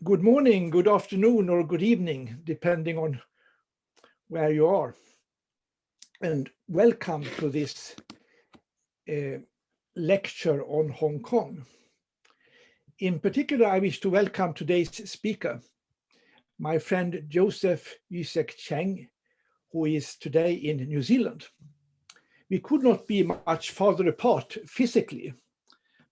Good morning, good afternoon, or good evening, depending on where you are. And welcome to this lecture on Hong Kong. In particular, I wish to welcome today's speaker, my friend Joseph Yu-Shek Cheng, who is today in New Zealand. We could not be much farther apart physically,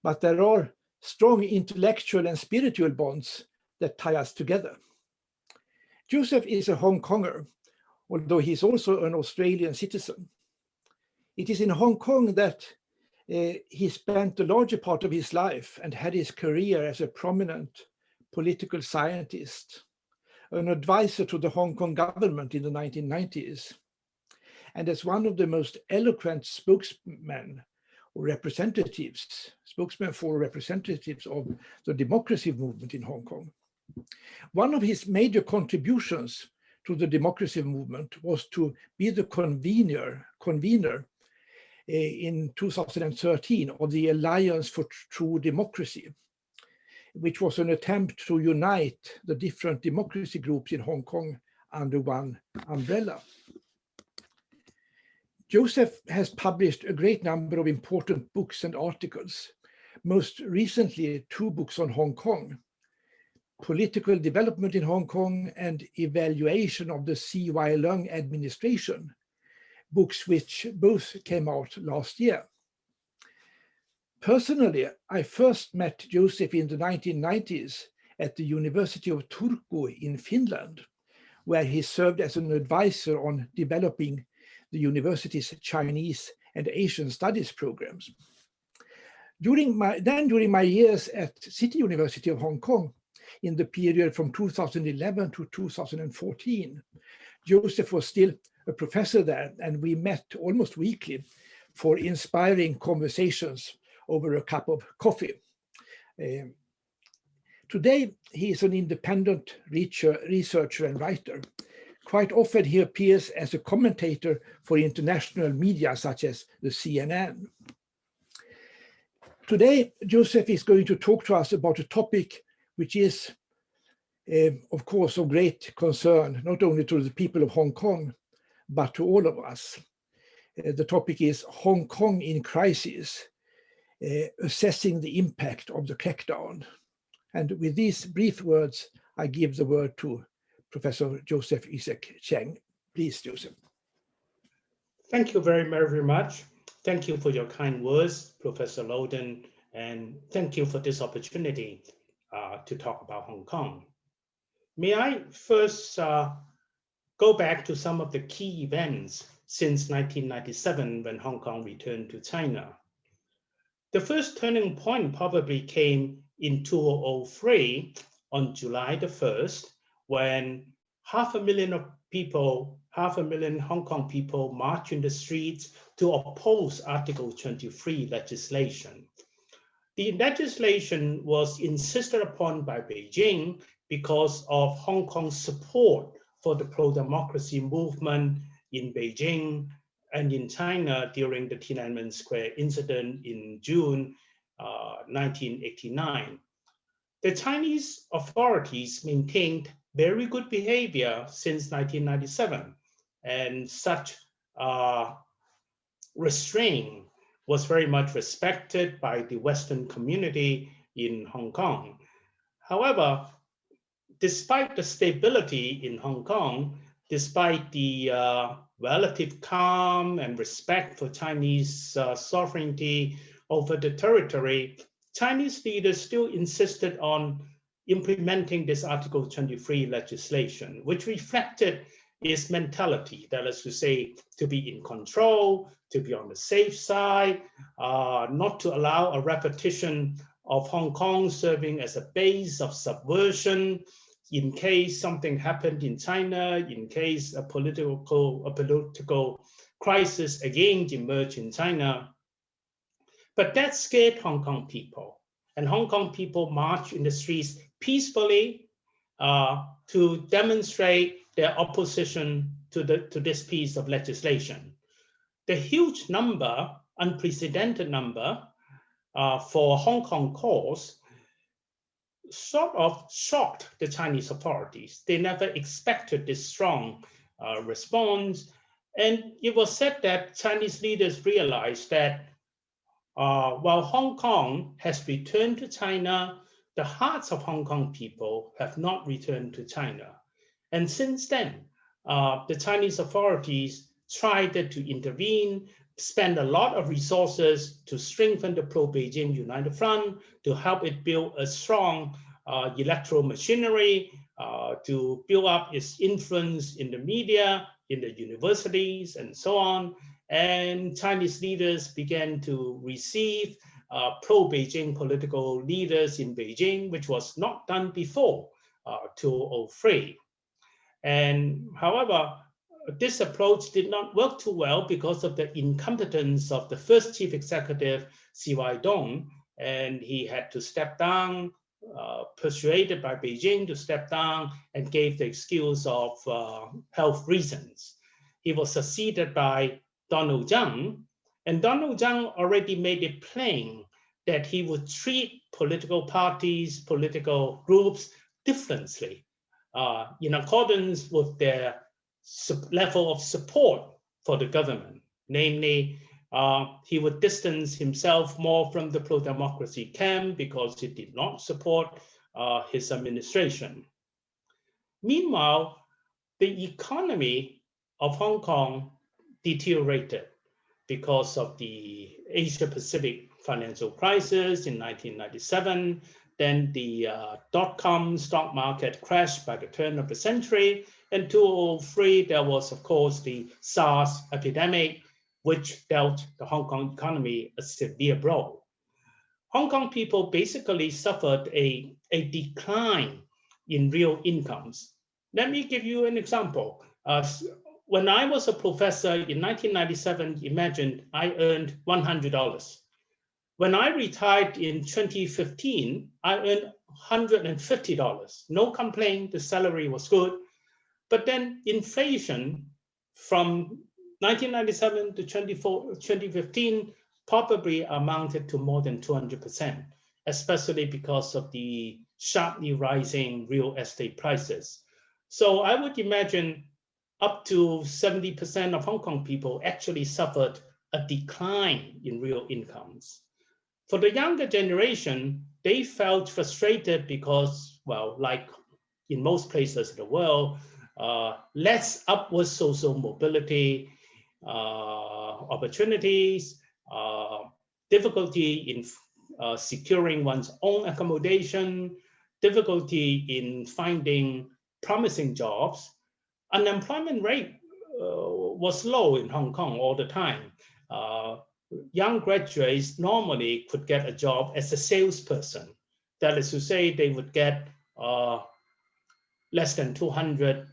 but there are strong intellectual and spiritual bonds that tie us together. Joseph is a Hong Konger, although he is also an Australian citizen. It is in Hong Kong that he spent the larger part of his life and had his career as a prominent political scientist, an advisor to the Hong Kong government in the 1990s, and as one of the most eloquent spokesmen for representatives of the democracy movement in Hong Kong. One of his major contributions to the democracy movement was to be the convener in 2013 of the Alliance for True Democracy, which was an attempt to unite the different democracy groups in Hong Kong under one umbrella. Joseph has published a great number of important books and articles, most recently 2 books on Hong Kong, Political Development in Hong Kong and Evaluation of the Leung Administration, books which both came out last year. Personally, I first met Joseph in the 1990s at the University of Turku in Finland, where he served as an advisor on developing the university's Chinese and Asian studies programs. During my years at City University of Hong Kong, in the period from 2011 to 2014, Joseph was still a professor there, and we met almost weekly for inspiring conversations over a cup of coffee. Today, he is an independent researcher and writer. Quite often he appears as a commentator for international media such as the CNN. Today, Joseph is going to talk to us about a topic which is, of course, of great concern, not only to the people of Hong Kong, but to all of us. The topic is Hong Kong in crisis, assessing the impact of the crackdown. And with these brief words, I give the word to Professor Joseph Yu-Shek Cheng. Please, Joseph. Thank you very, very much. Thank you for your kind words, Professor Loden, and thank you for this opportunity to talk about Hong Kong. May I first go back to some of the key events since 1997 when Hong Kong returned to China. The first turning point probably came in 2003 on July the 1st, when 500,000 Hong Kong people marched in the streets to oppose Article 23 legislation. The legislation was insisted upon by Beijing because of Hong Kong's support for the pro-democracy movement in Beijing and in China during the Tiananmen Square incident in June 1989. The Chinese authorities maintained very good behavior since 1997, and such restraint was very much respected by the Western community in Hong Kong. However, despite the stability in Hong Kong, despite the relative calm and respect for Chinese sovereignty over the territory, Chinese leaders still insisted on implementing this Article 23 legislation, which reflected its mentality, that is to say, to be in control, to be on the safe side, not to allow a repetition of Hong Kong serving as a base of subversion in case something happened in China, in case a political crisis again emerged in China. But that scared Hong Kong people, and Hong Kong people marched in the streets peacefully to demonstrate their opposition to this piece of legislation. The huge number, unprecedented number for Hong Kong cause sort of shocked the Chinese authorities. They never expected this strong response. And it was said that Chinese leaders realized that while Hong Kong has returned to China, the hearts of Hong Kong people have not returned to China. And since then, the Chinese authorities tried to intervene, spend a lot of resources to strengthen the pro-Beijing United Front, to help it build a strong electoral machinery, to build up its influence in the media, in the universities, and so on. And Chinese leaders began to receive pro-Beijing political leaders in Beijing, which was not done before 2003. And however, this approach did not work too well because of the incompetence of the first chief executive, C.Y. Dong, and he had to step down, persuaded by Beijing to step down, and gave the excuse of health reasons. He was succeeded by Donald Chang, and Donald Chang already made it plain that he would treat political parties, political groups differently in accordance with their level of support for the government. Namely, he would distance himself more from the pro-democracy camp because he did not support his administration. Meanwhile, the economy of Hong Kong deteriorated because of the Asia-Pacific financial crisis in 1997. Then the dot-com stock market crashed by the turn of the century. In 2003, there was, of course, the SARS epidemic, which dealt the Hong Kong economy a severe blow. Hong Kong people basically suffered a decline in real incomes. Let me give you an example. When I was a professor in 1997, imagine I earned $100. When I retired in 2015, I earned $150. No complaint, the salary was good. But then inflation from 1997 to 2015 probably amounted to more than 200%, especially because of the sharply rising real estate prices. So I would imagine up to 70% of Hong Kong people actually suffered a decline in real incomes. For the younger generation, they felt frustrated because, well, like in most places in the world, less upward social mobility, opportunities, difficulty in securing one's own accommodation, difficulty in finding promising jobs. Unemployment rate was low in Hong Kong all the time. Young graduates normally could get a job as a salesperson. That is to say, they would get less than 200,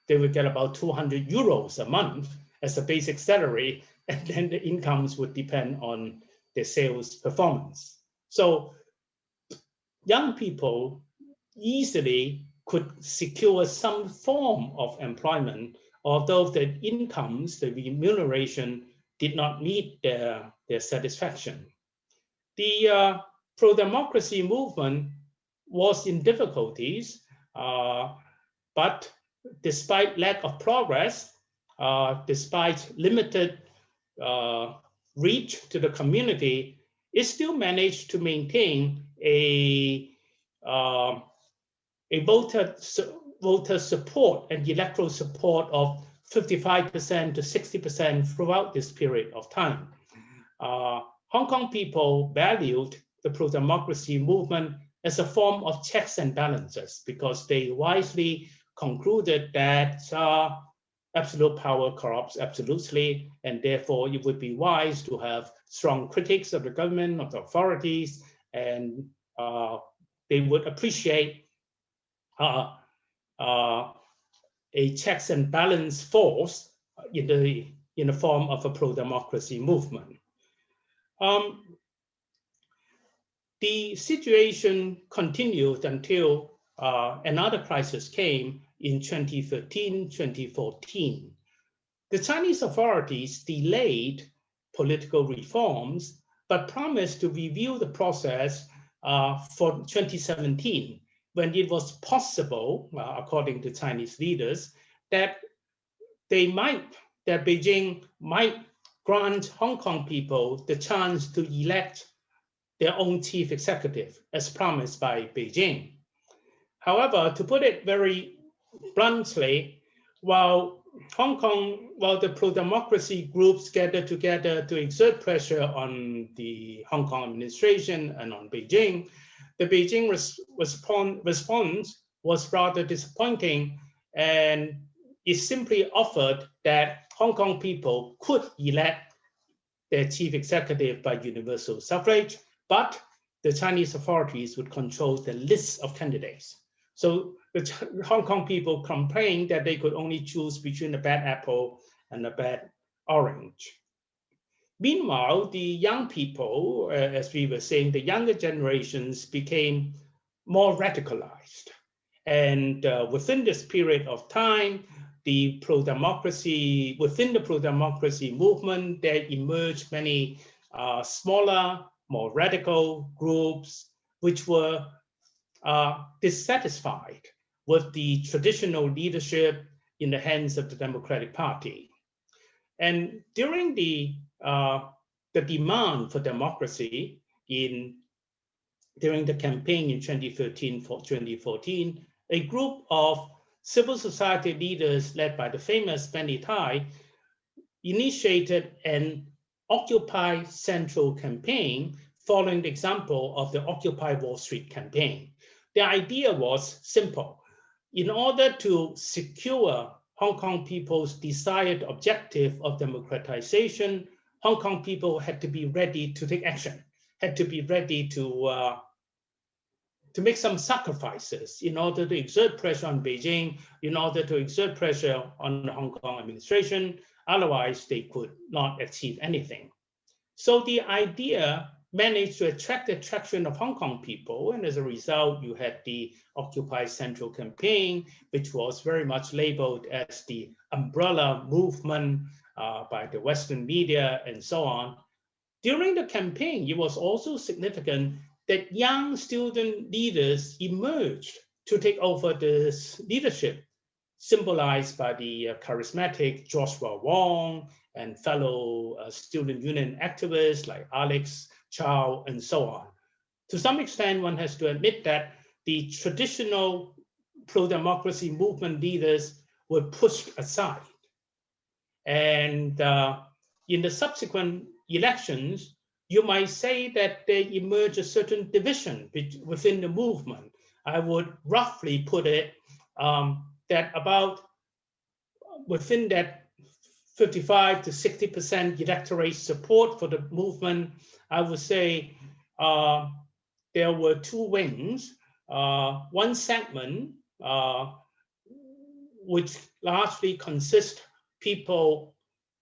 they would get about 200 euros a month as a basic salary, and then the incomes would depend on their sales performance. So young people easily could secure some form of employment, although the incomes, the remuneration, did not meet their satisfaction. The pro-democracy movement was in difficulties, but despite lack of progress, despite limited reach to the community, it still managed to maintain a voter support and electoral support of 55% to 60% throughout this period of time. Hong Kong people valued the pro-democracy movement as a form of checks and balances because they wisely concluded that absolute power corrupts absolutely, and therefore it would be wise to have strong critics of the government, of the authorities, and they would appreciate a checks and balance force in the form of a pro-democracy movement. The situation continued until another crisis came in 2013, 2014. The Chinese authorities delayed political reforms, but promised to review the process for 2017, when it was possible, according to Chinese leaders, that Beijing might grant Hong Kong people the chance to elect their own chief executive, as promised by Beijing. However, to put it very bluntly, while the pro-democracy groups gathered together to exert pressure on the Hong Kong administration and on Beijing, the Beijing response was rather disappointing, and it simply offered that Hong Kong people could elect their chief executive by universal suffrage, but the Chinese authorities would control the list of candidates. So the Hong Kong people complained that they could only choose between a bad apple and a bad orange. Meanwhile, the young people, as we were saying, the younger generations became more radicalized. And within this period of time, within the pro-democracy movement, there emerged many smaller, more radical groups, which were dissatisfied with the traditional leadership in the hands of the Democratic Party. And during the demand for democracy during the campaign in 2013-2014, a group of civil society leaders led by the famous Benny Tai initiated an Occupy Central campaign following the example of the Occupy Wall Street campaign. The idea was simple. In order to secure Hong Kong people's desired objective of democratization, Hong Kong people had to be ready to take action, had to be ready to make some sacrifices in order to exert pressure on Beijing, in order to exert pressure on the Hong Kong administration. Otherwise, they could not achieve anything. So the idea managed to attract the attraction of Hong Kong people, and as a result, you had the Occupy Central campaign, which was very much labeled as the umbrella movement by the Western media and so on. During the campaign, it was also significant that young student leaders emerged to take over this leadership, symbolized by the charismatic Joshua Wong and fellow student union activists like Alex Chow and so on. To some extent, one has to admit that the traditional pro-democracy movement leaders were pushed aside. And in the subsequent elections, you might say that there emerged a certain division within the movement. I would roughly put it that about within that 55 to 60% electorate support for the movement, I would say there were two wings. One segment, which largely consists people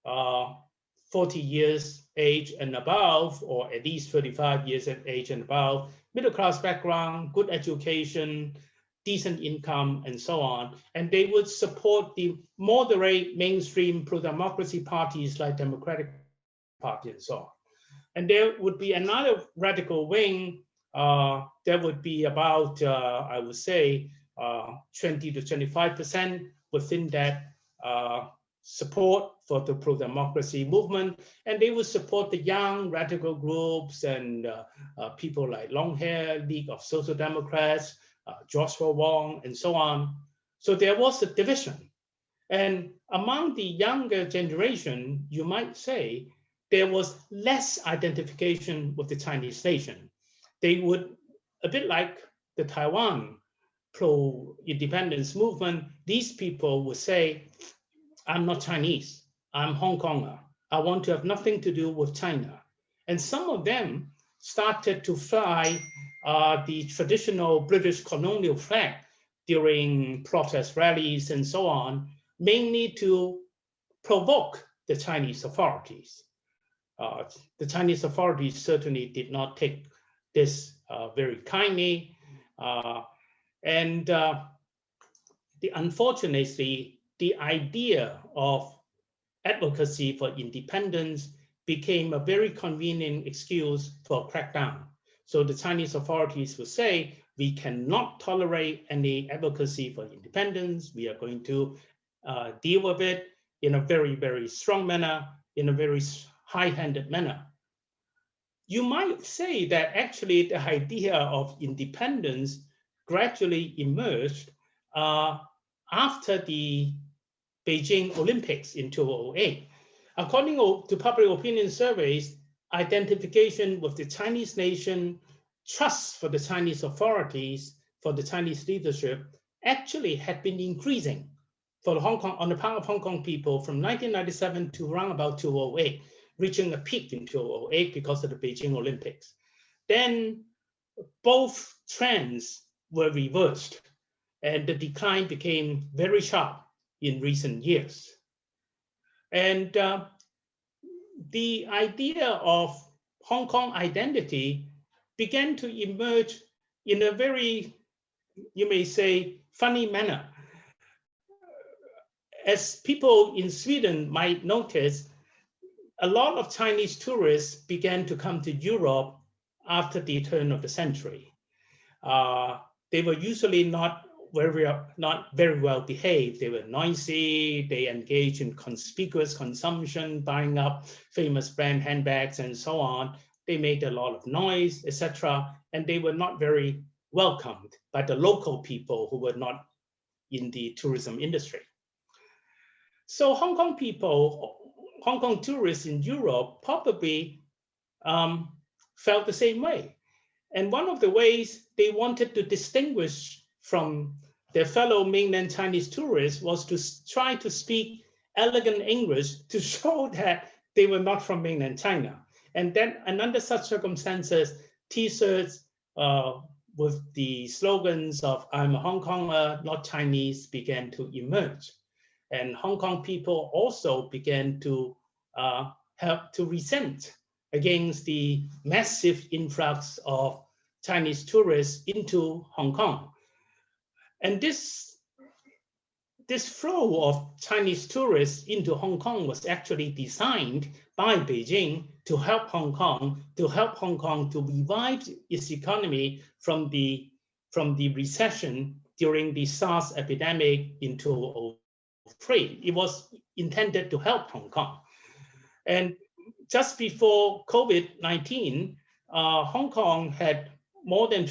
40 years age and above, or at least 35 years of age and above, middle class background, good education, decent income, and so on. And they would support the moderate mainstream pro-democracy parties like Democratic Party and so on. And there would be another radical wing. There would be about, I would say, 20 to 25% within that support for the pro-democracy movement, and they would support the young radical groups and people like Long Hair, League of Social Democrats, Joshua Wong, and so on. So there was a division. And among the younger generation, you might say, there was less identification with the Chinese nation. They would, a bit like the Taiwan pro-independence movement, these people would say, I'm not Chinese, I'm Hong Konger. I want to have nothing to do with China. And some of them started to fly the traditional British colonial flag during protest rallies and so on, mainly to provoke the Chinese authorities. The Chinese authorities certainly did not take this very kindly. Unfortunately, the idea of advocacy for independence became a very convenient excuse for a crackdown. So the Chinese authorities would say, we cannot tolerate any advocacy for independence. We are going to deal with it in a very, very strong manner, in a very high-handed manner. You might say that actually the idea of independence gradually emerged after the Beijing Olympics in 2008. According to public opinion surveys, identification with the Chinese nation, trust for the Chinese authorities, for the Chinese leadership, actually had been increasing for Hong Kong, on the part of Hong Kong people from 1997 to around about 2008, reaching a peak in 2008 because of the Beijing Olympics. Then both trends were reversed and the decline became very sharp in recent years. And the idea of Hong Kong identity began to emerge in a very, you may say, funny manner. As people in Sweden might notice, a lot of Chinese tourists began to come to Europe after the turn of the century. They were usually not very well behaved. They were noisy, they engaged in conspicuous consumption, buying up famous brand handbags and so on. They made a lot of noise, etc. And they were not very welcomed by the local people who were not in the tourism industry. So Hong Kong people, Hong Kong tourists in Europe probably felt the same way. And one of the ways they wanted to distinguish from their fellow mainland Chinese tourists was to try to speak elegant English to show that they were not from mainland China. And then, and under such circumstances, T-shirts with the slogans of "I'm a Hong Konger, not Chinese" began to emerge. And Hong Kong people also began to help to resent against the massive influx of Chinese tourists into Hong Kong. And this flow of Chinese tourists into Hong Kong was actually designed by Beijing to help Hong Kong to revive its economy from the recession during the SARS epidemic in 2003. It was intended to help Hong Kong. And just before COVID-19, Hong Kong had more than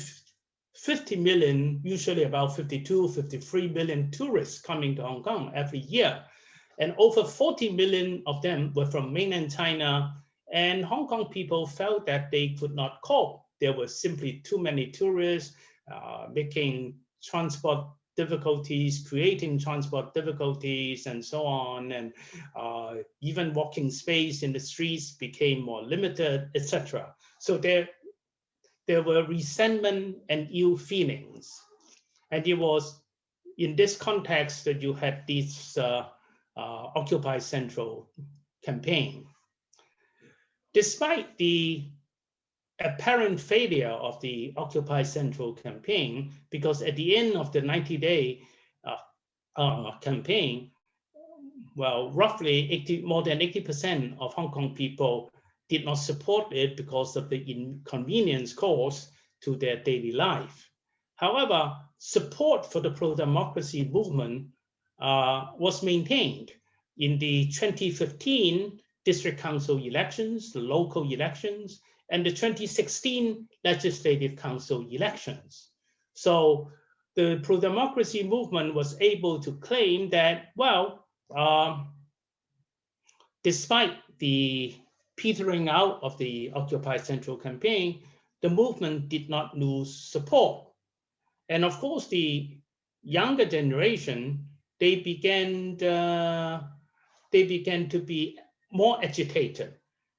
50 million, usually about 52, 53 million tourists coming to Hong Kong every year. And over 40 million of them were from mainland China. And Hong Kong people felt that they could not cope. There were simply too many tourists, making transport difficulties, creating transport difficulties, and so on. And even walking space in the streets became more limited, etc. So there were resentment and ill feelings. And it was in this context that you had this Occupy Central campaign. Despite the apparent failure of the Occupy Central campaign, because at the end of the 90-day campaign, well, roughly more than 80% of Hong Kong people did not support it because of the inconvenience caused to their daily life. However, support for the pro-democracy movement was maintained in the 2015 district council elections, the local elections, and the 2016 legislative council elections. So the pro-democracy movement was able to claim that, well, despite the petering out of the Occupy Central campaign, the movement did not lose support. And of course, the younger generation, they began to be more agitated.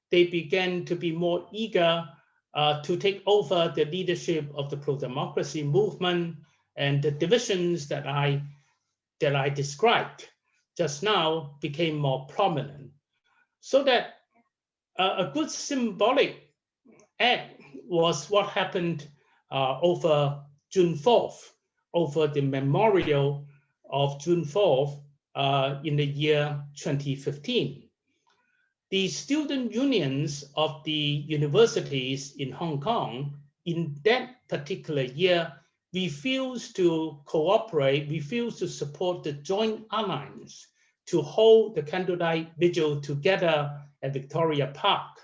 They began to be more eager to take over the leadership of the pro-democracy movement, and the divisions that I described just now became more prominent. So that a good symbolic act was what happened over June 4th, over the memorial of June 4th in the year 2015. The student unions of the universities in Hong Kong in that particular year, refused to cooperate, refused to support the Joint Alliance to hold the candlelight vigil together at Victoria Park.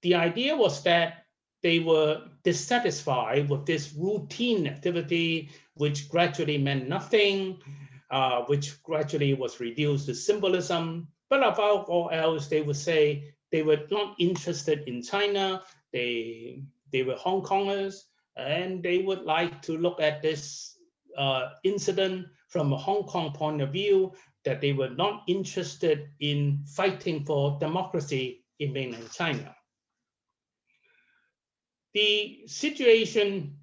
The idea was that they were dissatisfied with this routine activity, which gradually meant nothing, which gradually was reduced to symbolism. But above all else, they would say they were not interested in China. They were Hong Kongers, and they would like to look at this incident from a Hong Kong point of view, that they were not interested in fighting for democracy in mainland China. The situation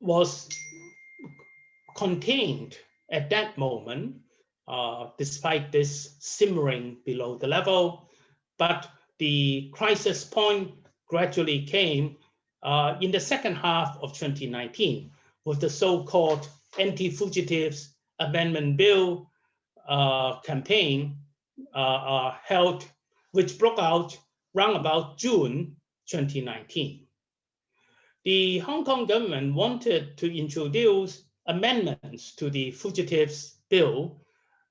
was contained at that moment, despite this simmering below the level, but the crisis point gradually came in the second half of 2019 with the so-called Anti-Fugitives Amendment Bill campaign held, which broke out round about June 2019. The Hong Kong government wanted to introduce amendments to the Fugitives Bill,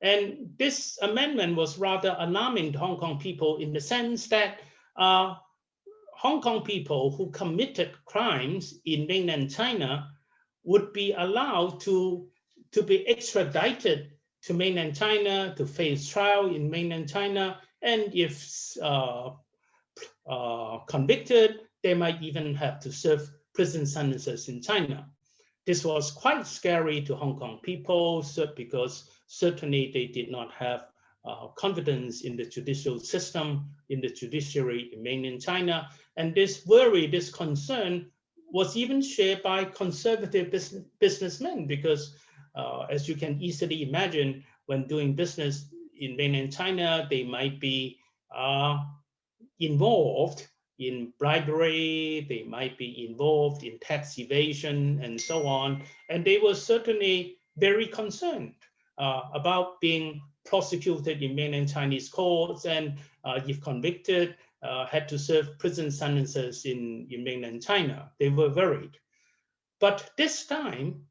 and this amendment was rather alarming to Hong Kong people in the sense that Hong Kong people who committed crimes in mainland China would be allowed to be extradited to mainland China, to face trial in mainland China, and if convicted, they might even have to serve prison sentences in China. This was quite scary to Hong Kong people because certainly they did not have confidence in the judicial system, in the judiciary in mainland China. And this worry, this concern was even shared by conservative businessmen because as you can easily imagine, when doing business in mainland China, they might be involved in bribery, they might be involved in tax evasion and so on. And they were certainly very concerned about being prosecuted in mainland Chinese courts and if convicted, had to serve prison sentences in mainland China. They were worried. But this time,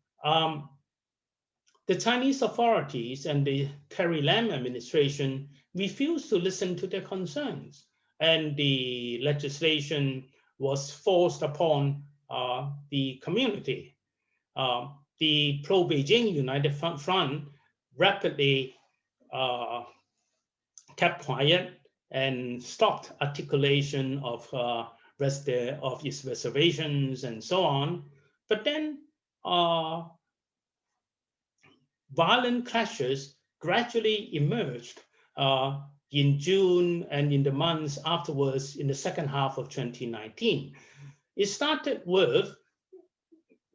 the Chinese authorities and the Carrie Lam administration refused to listen to their concerns. And the legislation was forced upon the community. The pro-Beijing United Front rapidly kept quiet and stopped articulation of its reservations and so on. But then violent clashes gradually emerged in June and in the months afterwards in the second half of 2019. It started with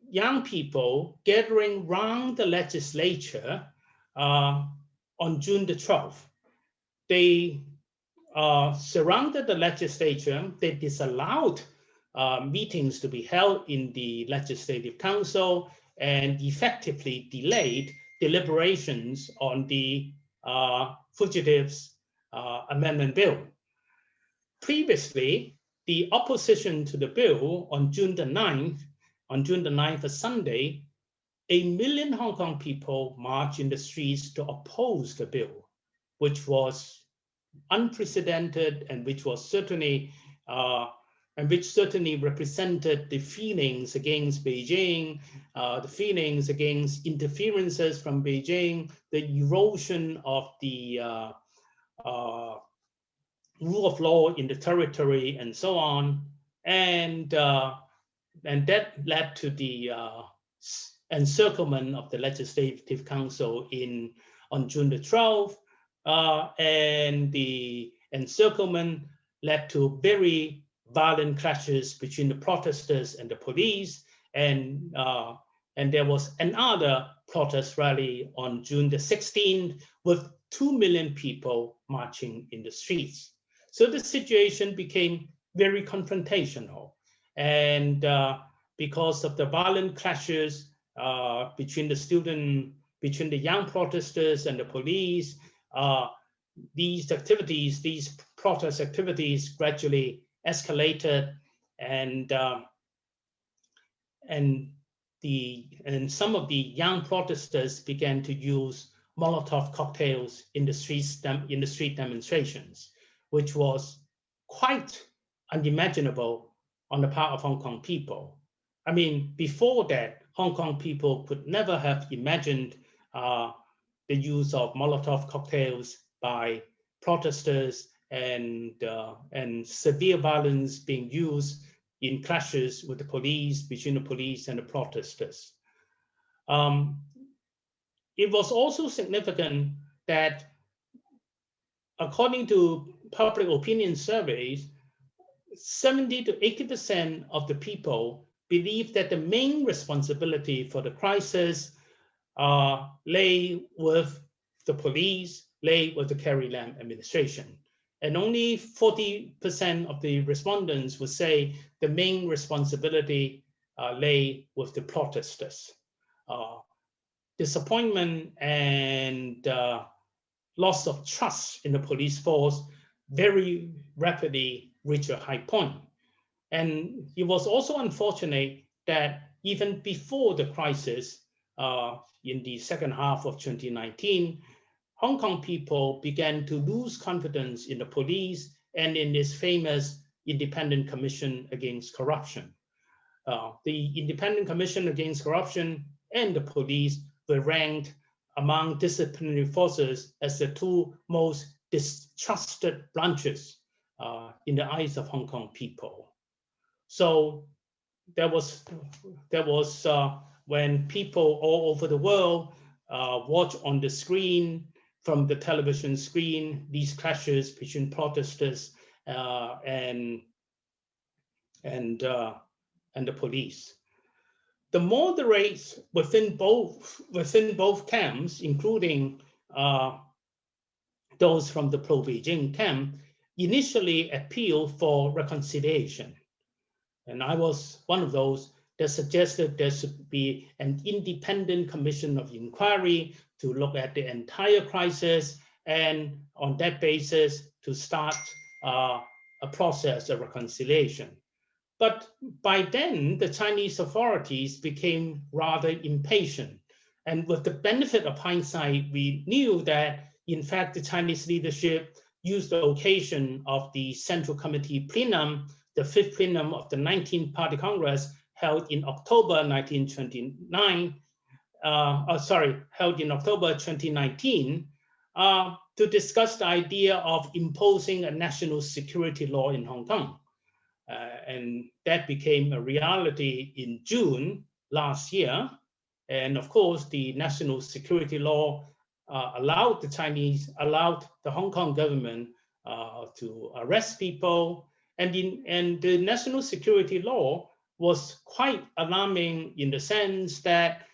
young people gathering around the legislature on June the 12th. They surrounded the legislature. They disallowed meetings to be held in the Legislative Council and effectively delayed deliberations on the Fugitives Amendment Bill. Previously, the opposition to the bill on June the 9th, a Sunday, 1 million Hong Kong people marched in the streets to oppose the bill, which was unprecedented and which was certainly represented the feelings against Beijing, the feelings against interferences from Beijing, the erosion of the rule of law in the territory, and so on, and that led to the encirclement of the Legislative Council on June the 12th, and the encirclement led to very violent clashes between the protesters and the police, and there was another protest rally on June the 16th with 2 million people marching in the streets. So the situation became very confrontational, and because of the violent clashes between the young protesters and the police, these protest activities gradually escalated, and and some of the young protesters began to use Molotov cocktails in the street demonstrations, which was quite unimaginable on the part of Hong Kong people. I mean, before that, Hong Kong people could never have imagined the use of Molotov cocktails by protesters and severe violence being used in clashes with the police, between the police and the protesters. It was also significant that, according to public opinion surveys, 70 to 80% of the people believe that the main responsibility for the crisis lay with the police, lay with the Carrie Lam administration. And only 40% of the respondents would say the main responsibility lay with the protesters. Disappointment and loss of trust in the police force very rapidly reached a high point. And it was also unfortunate that even before the crisis, in the second half of 2019, Hong Kong people began to lose confidence in the police and in this famous Independent Commission Against Corruption. The Independent Commission Against Corruption and the police were ranked among disciplinary forces as the two most distrusted branches in the eyes of Hong Kong people. So there was when people all over the world watch on the screen, from the television screen, these clashes between protesters and the police. The moderates within both camps, including those from the pro-Beijing camp, initially appealed for reconciliation. And I was one of those that suggested there should be an independent commission of inquiry to look at the entire crisis, and on that basis to start a process of reconciliation. But by then, the Chinese authorities became rather impatient. And with the benefit of hindsight, we knew that, in fact, the Chinese leadership used the occasion of the Central Committee plenum, the 5th plenum of the 19th Party Congress, held in October 2019, to discuss the idea of imposing a national security law in Hong Kong. And that became a reality in June last year. And of course, the national security law allowed the Hong Kong government to arrest people. And the national security law was quite alarming in the sense that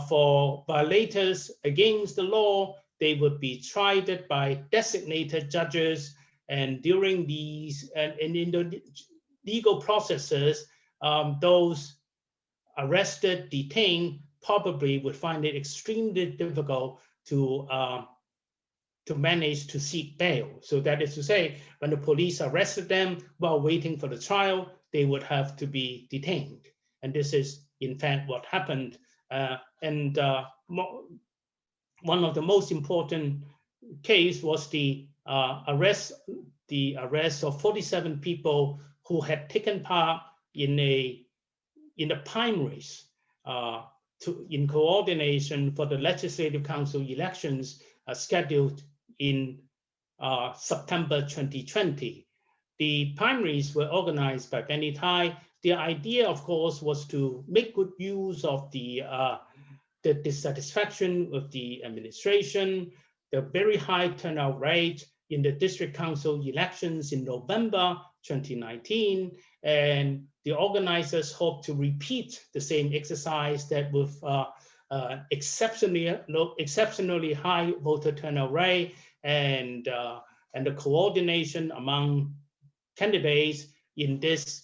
for violators against the law, they would be tried by designated judges. And during these, and in the legal processes, those arrested, detained, probably would find it extremely difficult to manage to seek bail. So that is to say, when the police arrested them while waiting for the trial, they would have to be detained. And this is, in fact, what happened. One of the most important case was the arrest of 47 people who had taken part in the primaries in coordination for the Legislative Council elections scheduled in September 2020. The primaries were organized by Benny Tai. The idea, of course, was to make good use of the dissatisfaction with the administration, the very high turnout rate in the district council elections in November 2019, and the organizers hope to repeat the same exercise that with exceptionally high voter turnout rate and the coordination among candidates in this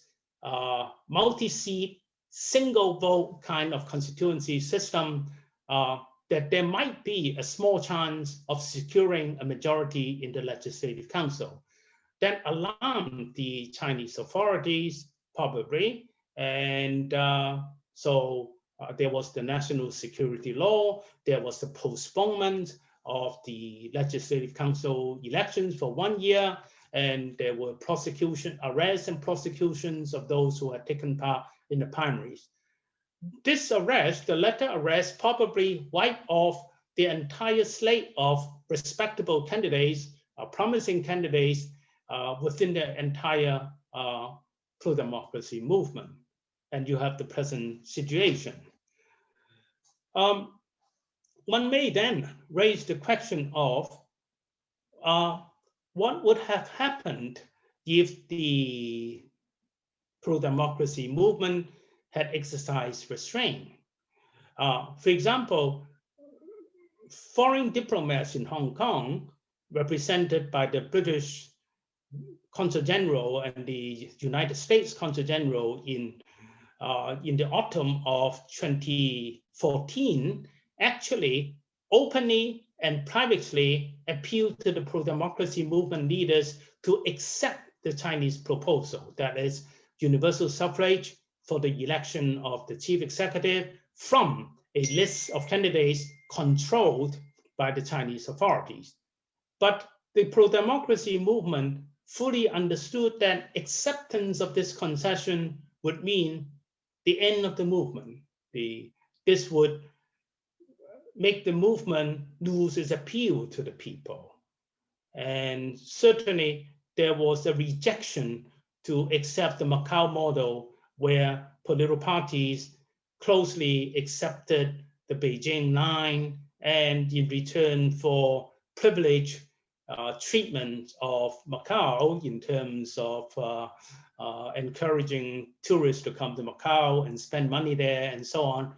multi-seat, single vote kind of constituency system, that there might be a small chance of securing a majority in the Legislative Council. That alarmed the Chinese authorities, probably, and So there was the national security law, there was the postponement of the Legislative Council elections for 1 year, and there were arrests and prosecutions of those who had taken part in the primaries. This arrest, the latter arrest, probably wiped off the entire slate of respectable candidates, promising candidates within the entire pro-democracy movement. And you have the present situation. One may then raise the question of what would have happened if the pro-democracy movement had exercised restraint. For example, foreign diplomats in Hong Kong, represented by the British Consul General and the United States Consul General in the autumn of 2014, actually openly and privately appealed to the pro-democracy movement leaders to accept the Chinese proposal, that is, universal suffrage for the election of the chief executive from a list of candidates controlled by the Chinese authorities. But the pro-democracy movement fully understood that acceptance of this concession would mean the end of the movement. This would make the movement lose its appeal to the people. And certainly there was a rejection to accept the Macau model, where political parties closely accepted the Beijing line, and in return for privileged treatment of Macau in terms of encouraging tourists to come to Macau and spend money there and so on.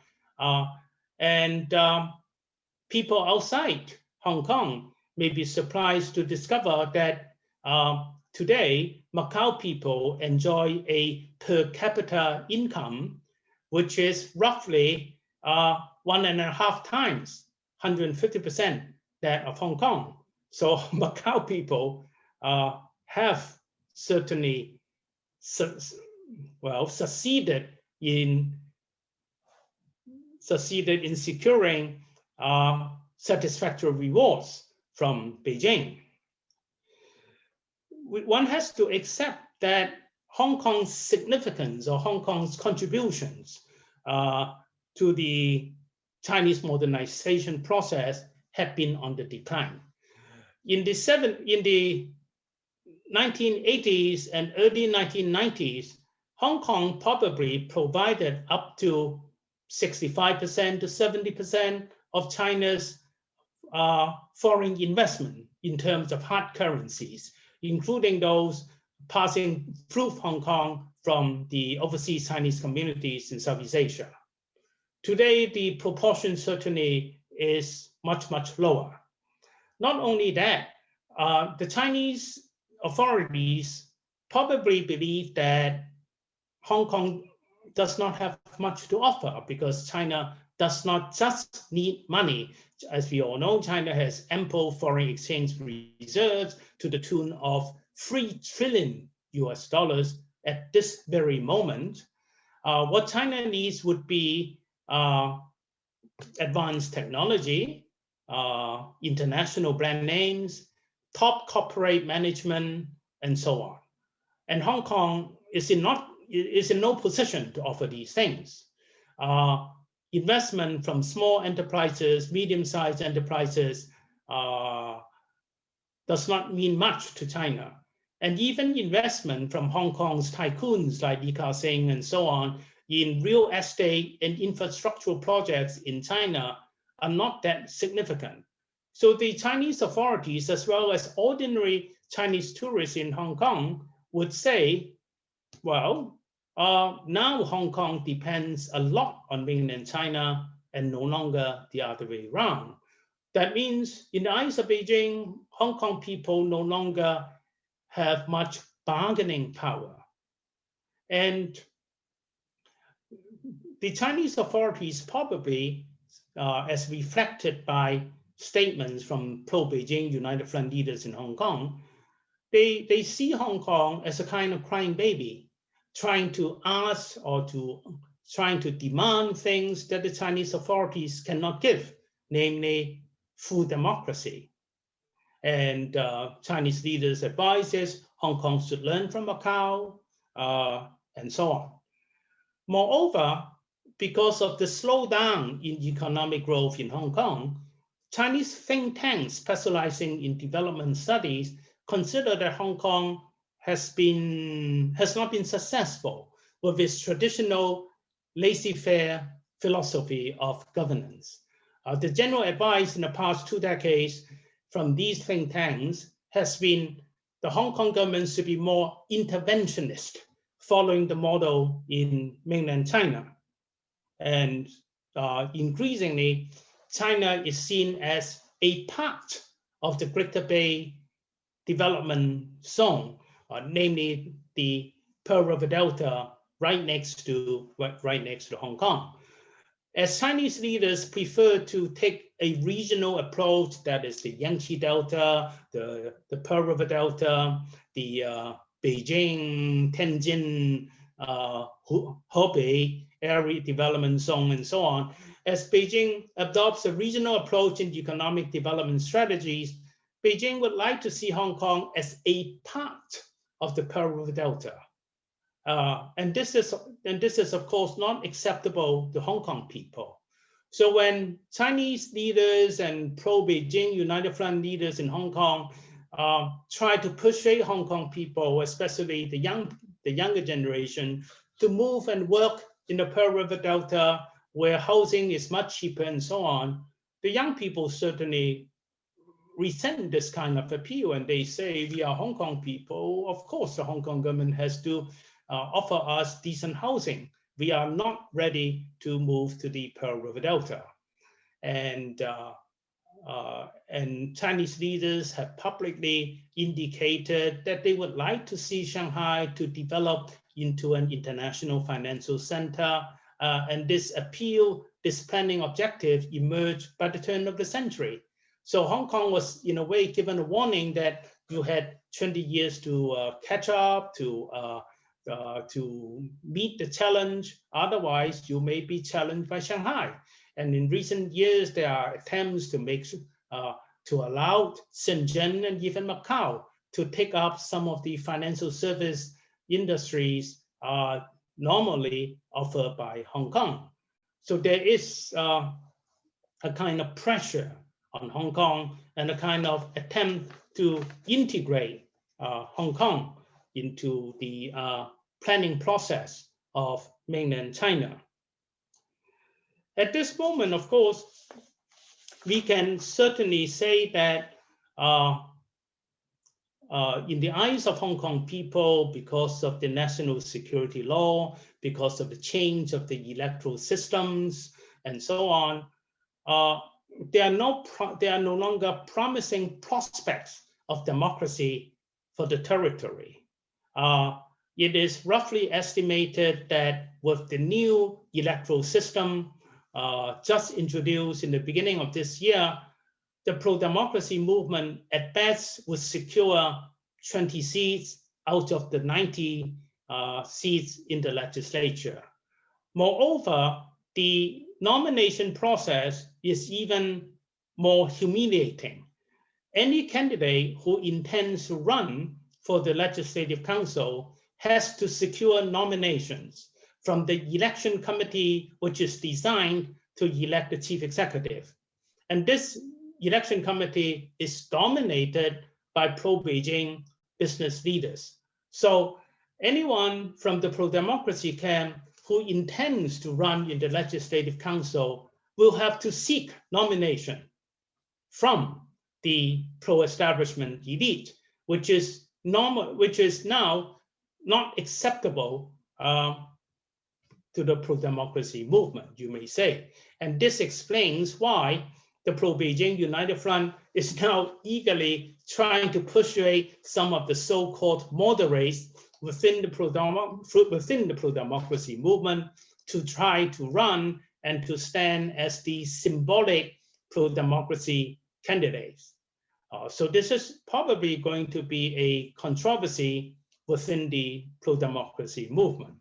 People outside Hong Kong may be surprised to discover that today, Macau people enjoy a per capita income, which is roughly 1.5 times, 150% that of Hong Kong. So Macau people have certainly succeeded in securing satisfactory rewards from Beijing. One has to accept that Hong Kong's significance or Hong Kong's contributions to the Chinese modernization process have been on the decline. In the 1980s and early 1990s, Hong Kong probably provided up to 65% to 70% of China's foreign investment in terms of hard currencies, including those passing through Hong Kong from the overseas Chinese communities in Southeast Asia. Today, the proportion certainly is much, much lower. Not only that, the Chinese authorities probably believe that Hong Kong does not have much to offer because China does not just need money. As we all know, China has ample foreign exchange reserves to the tune of $3 trillion at this very moment. What China needs would be advanced technology, international brand names, top corporate management, and so on. And Hong Kong is in no position to offer these things. Investment from small enterprises, medium-sized enterprises does not mean much to China. And even investment from Hong Kong's tycoons like Isak and so on in real estate and infrastructural projects in China are not that significant. So the Chinese authorities, as well as ordinary Chinese tourists in Hong Kong, would say, well, now Hong Kong depends a lot on mainland China and no longer the other way around. That means in the eyes of Beijing, Hong Kong people no longer have much bargaining power. And the Chinese authorities probably, as reflected by statements from pro-Beijing United Front leaders in Hong Kong, they see Hong Kong as a kind of crying baby, trying to ask or to trying to demand things that the Chinese authorities cannot give, namely full democracy. And Chinese leaders advises Hong Kong should learn from Macau, and so on. Moreover, because of the slowdown in economic growth in Hong Kong, Chinese think tanks specializing in development studies consider that Hong Kong has not been successful with its traditional laissez-faire philosophy of governance. The general advice in the past 2 decades from these think tanks has been the Hong Kong government should be more interventionist, following the model in mainland China. And increasingly, China is seen as a part of the Greater Bay development zone, namely the Pearl River Delta right next to Hong Kong. As Chinese leaders prefer to take a regional approach, that is the Yangtze Delta, the Pearl River Delta, the Beijing, Tianjin, Hebei area development zone, and so on. As Beijing adopts a regional approach in economic development strategies, Beijing would like to see Hong Kong as a part of the Pearl River Delta. And this is, of course, not acceptable to Hong Kong people. So when Chinese leaders and pro-Beijing United Front leaders in Hong Kong try to persuade Hong Kong people, especially the younger generation, to move and work in the Pearl River Delta, where housing is much cheaper and so on, the young people certainly resent this kind of appeal, and they say, we are Hong Kong people. Of course, the Hong Kong government has to offer us decent housing. We are not ready to move to the Pearl River Delta. And Chinese leaders have publicly indicated that they would like to see Shanghai to develop into an international financial center. And this appeal, this planning objective emerged by the turn of the century. So Hong Kong was, in a way, given a warning that you had 20 years to catch up, to meet the challenge. Otherwise, you may be challenged by Shanghai. And in recent years, there are attempts to allow Shenzhen and even Macau to take up some of the financial service industries normally offered by Hong Kong. So there is a kind of pressure on Hong Kong and a kind of attempt to integrate Hong Kong into the planning process of mainland China. At this moment, of course, we can certainly say that in the eyes of Hong Kong people, because of the national security law, because of the change of the electoral systems, and so on, there are no longer promising prospects of democracy for the territory. It is roughly estimated that with the new electoral system just introduced in the beginning of this year, the pro-democracy movement at best would secure 20 seats out of the 90 seats in the legislature. Moreover, the nomination process is even more humiliating. Any candidate who intends to run for the Legislative Council has to secure nominations from the election committee, which is designed to elect the chief executive. And this election committee is dominated by pro-Beijing business leaders. So anyone from the pro-democracy camp who intends to run in the Legislative Council will have to seek nomination from the pro-establishment elite, which is now not acceptable to the pro-democracy movement, you may say. And this explains why the pro-Beijing United Front is now eagerly trying to persuade some of the so-called moderates within the pro-democracy movement to try to run and to stand as the symbolic pro-democracy candidates. So this is probably going to be a controversy within the pro-democracy movement.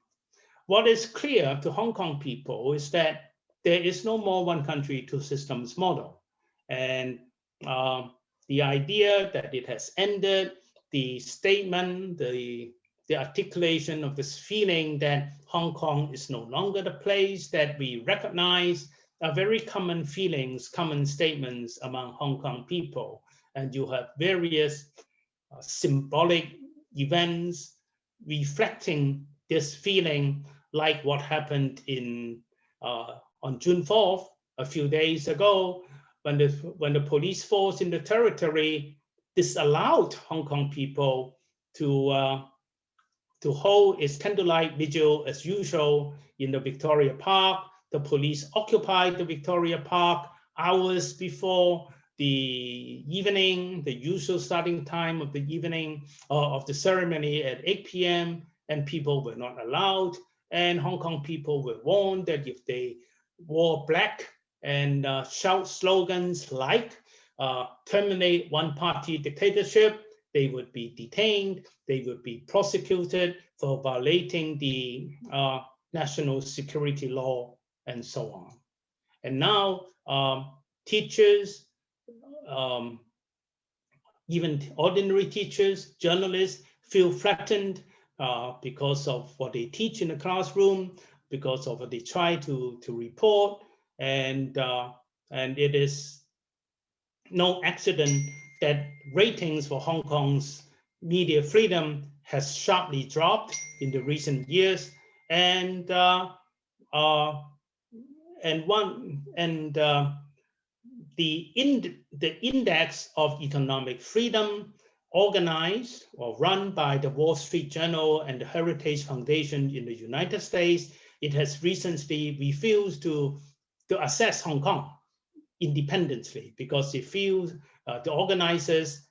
what is clear to Hong Kong people is that there is no more one country, two systems model. And the idea that it has ended, the statement, the articulation of this feeling that Hong Kong is no longer the place that we recognize are very common feelings, common statements among Hong Kong people. And you have various symbolic events reflecting this feeling, like what happened on June 4th, a few days ago, when the police force in the territory disallowed Hong Kong people to hold its candlelight vigil as usual in the Victoria Park. The police occupied the Victoria Park hours before the evening, the usual starting time of the evening of the ceremony at 8 p.m., and people were not allowed. And Hong Kong people were warned that if they wore black and shout slogans like terminate one-party dictatorship, they would be detained, they would be prosecuted for violating the national security law, and so on. And now teachers, even ordinary teachers, journalists feel threatened because of what they teach in the classroom, because of what they try to report. And it is no accident that ratings for Hong Kong's media freedom has sharply dropped in the recent years. And the index of economic freedom, organized or run by the Wall Street Journal and the Heritage Foundation in the United States, it has recently refused to assess Hong Kong independently, because it feels the organizers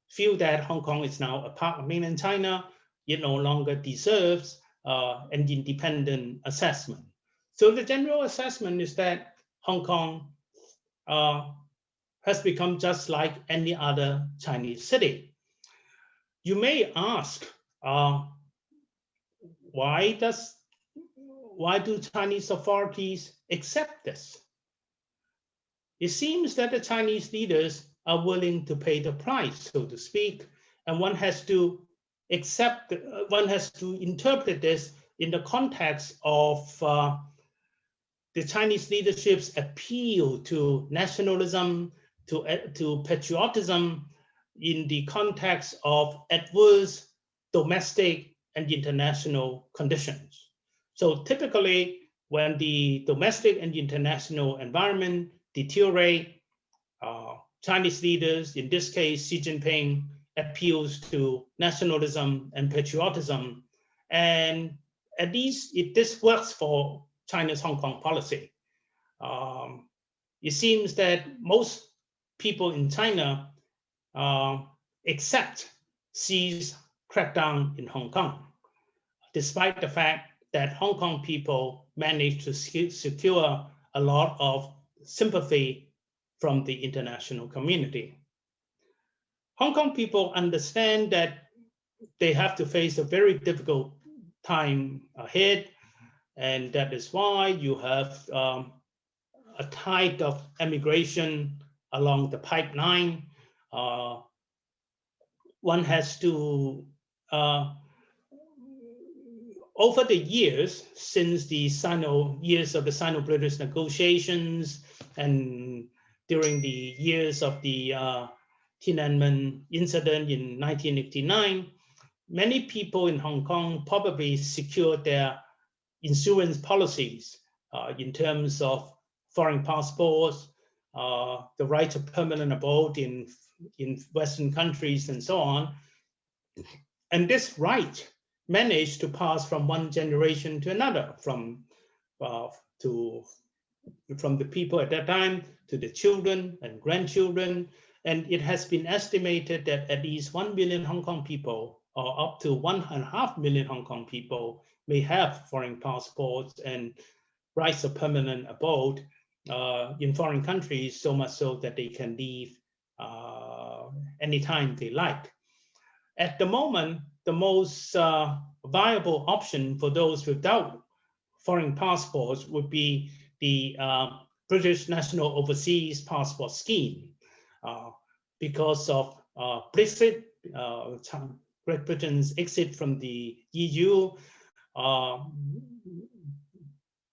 feel that Hong Kong is now a part of mainland China. It no longer deserves an independent assessment. So the general assessment is that Hong Kong has become just like any other Chinese city. You may ask, why do Chinese authorities accept this? It seems that the Chinese leaders are willing to pay the price, so to speak, and one has to interpret this in the context of the Chinese leadership's appeal to nationalism, to patriotism, in the context of adverse domestic and international conditions. So typically, when the domestic and international environment deteriorate, Chinese leaders, in this case, Xi Jinping, appeals to nationalism and patriotism. And at least this works for China's Hong Kong policy. It seems that most people in China accept Xi's crackdown in Hong Kong, despite the fact that Hong Kong people managed to secure a lot of sympathy from the international community. Hong Kong people understand that they have to face a very difficult time ahead, and that is why you have a tide of emigration along the pipeline. One has to, over the years, since the years of the Sino-British negotiations and during the years of the Tiananmen incident in 1989, many people in Hong Kong probably secured their insurance policies in terms of foreign passports, the right to permanent abode in Western countries, and so on. And this right managed to pass from one generation to another, from the people at that time to the children and grandchildren. And it has been estimated that at least 1 million Hong Kong people, or up to 1.5 million Hong Kong people, may have foreign passports and rights of permanent abode in foreign countries, so much so that they can leave anytime they like. At the moment, the most viable option for those without foreign passports would be the British National Overseas Passport Scheme. Because of Brexit, Great Britain's exit from the EU,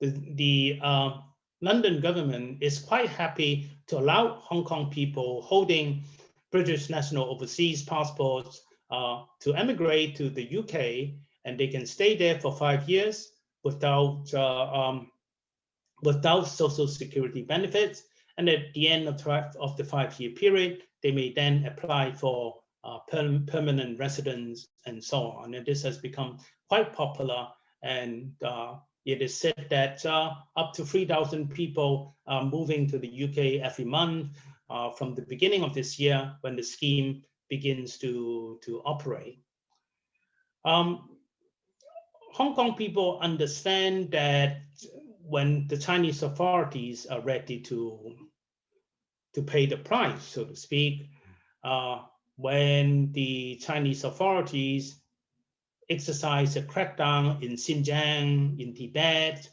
the London government is quite happy to allow Hong Kong people holding British National Overseas passports to emigrate to the UK, and they can stay there for 5 years without Social Security benefits. And at the end of the 5-year period, they may then apply for permanent residence and so on. And this has become quite popular, and it is said that up to 3,000 people are moving to the UK every month from the beginning of this year when the scheme begins to operate. Hong Kong people understand that when the Chinese authorities are ready to pay the price, so to speak, when the Chinese authorities exercise a crackdown in Xinjiang, in Tibet,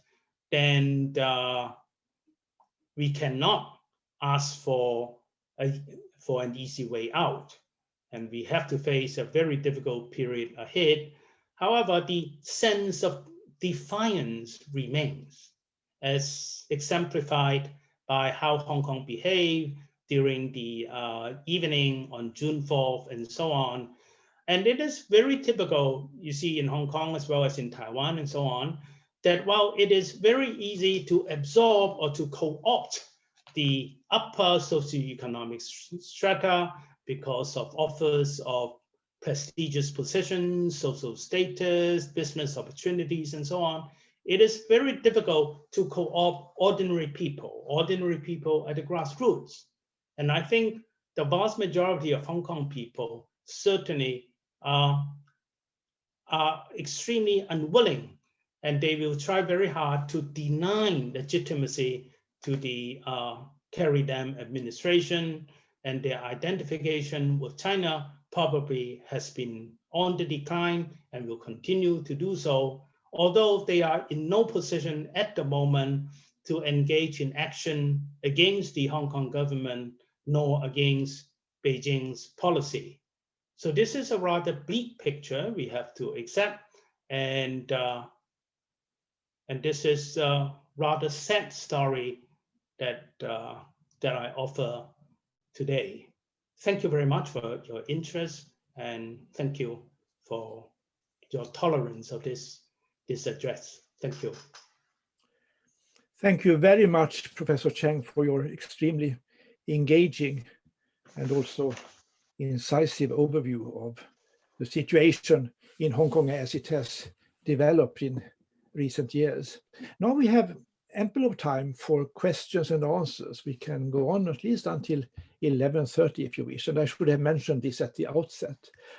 then we cannot ask for an easy way out, and we have to face a very difficult period ahead. However, the sense of defiance remains, as exemplified by how Hong Kong behaved during the evening on June 4th and so on. And it is very typical, you see, in Hong Kong as well as in Taiwan and so on, that while it is very easy to absorb or to co-opt the upper socioeconomic strata because of offers of prestigious positions, social status, business opportunities, and so on, it is very difficult to co-opt ordinary people at the grassroots. And I think the vast majority of Hong Kong people certainly are extremely unwilling, and they will try very hard to deny legitimacy to the Carrie Lam administration, and their identification with China probably has been on the decline and will continue to do so, although they are in no position at the moment to engage in action against the Hong Kong government nor against Beijing's policy. So this is a rather bleak picture we have to accept, and this is a rather sad story that I offer today. Thank you very much for your interest, and thank you for your tolerance of this address. Thank you. Thank you very much, Professor Cheng, for your extremely engaging and also incisive overview of the situation in Hong Kong as it has developed in recent years. Now we have ample of time for questions and answers. We can go on at least until 11:30 if you wish, and I should have mentioned this at the outset.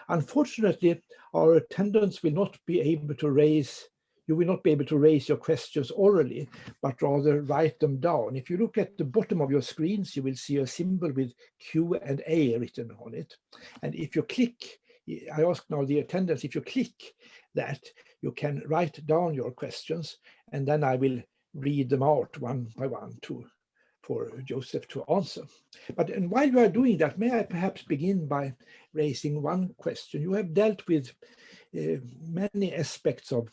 Unfortunately, our attendants will not be able to raise your questions orally, but rather write them down. If you look at the bottom of your screens, you will see a symbol with Q&A written on it. And if you click, I ask now the attendants, if you click that, you can write down your questions, and then I will read them out one by one for Joseph to answer. But and while you are doing that, may I perhaps begin by raising one question? You have dealt with many aspects of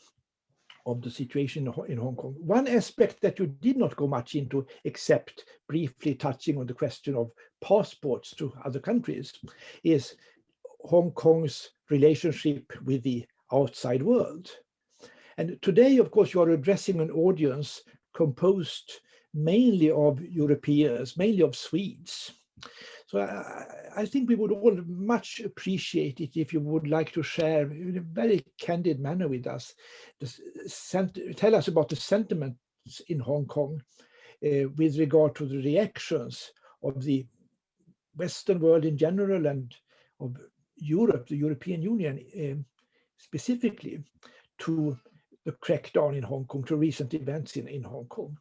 the situation in Hong Kong. One aspect that you did not go much into, except briefly touching on the question of passports to other countries, is Hong Kong's relationship with the outside world. And today, of course, you are addressing an audience composed mainly of Europeans, mainly of Swedes. So I think we would all much appreciate it if you would like to share in a very candid manner with us, tell us about the sentiments in Hong Kong with regard to the reactions of the Western world in general and of Europe, the European Union specifically, to the crackdown in Hong Kong, to recent events in Hong Kong.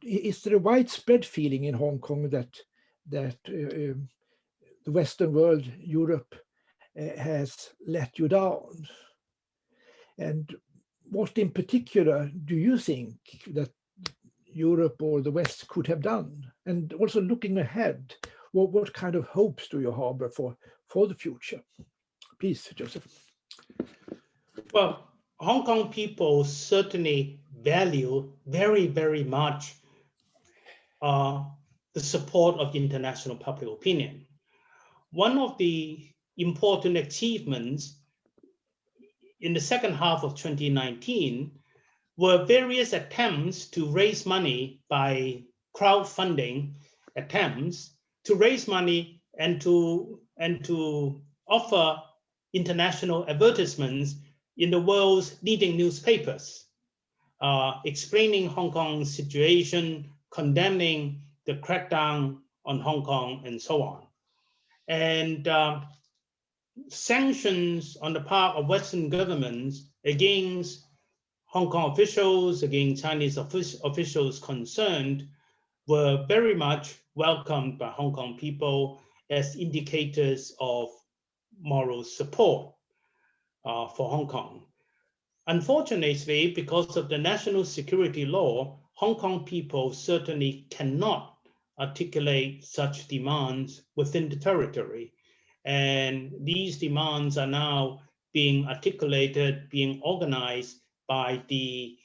Is there a widespread feeling in Hong Kong that the Western world, Europe, has let you down? And what in particular do you think that Europe or the West could have done? And also looking ahead, what kind of hopes do you harbor for the future? Please, Joseph. Well, Hong Kong people certainly value very, very much the support of international public opinion. One of the important achievements in the second half of 2019 were various attempts to raise money by crowdfunding attempts to raise money and to offer international advertisements in the world's leading newspapers, explaining Hong Kong's situation, condemning the crackdown on Hong Kong, and so on. And sanctions on the part of Western governments against Hong Kong officials, against Chinese officials concerned, were very much welcomed by Hong Kong people as indicators of moral support for Hong Kong. Unfortunately, because of the national security law, Hong Kong people certainly cannot articulate such demands within the territory. And these demands are now being articulated, being organized by the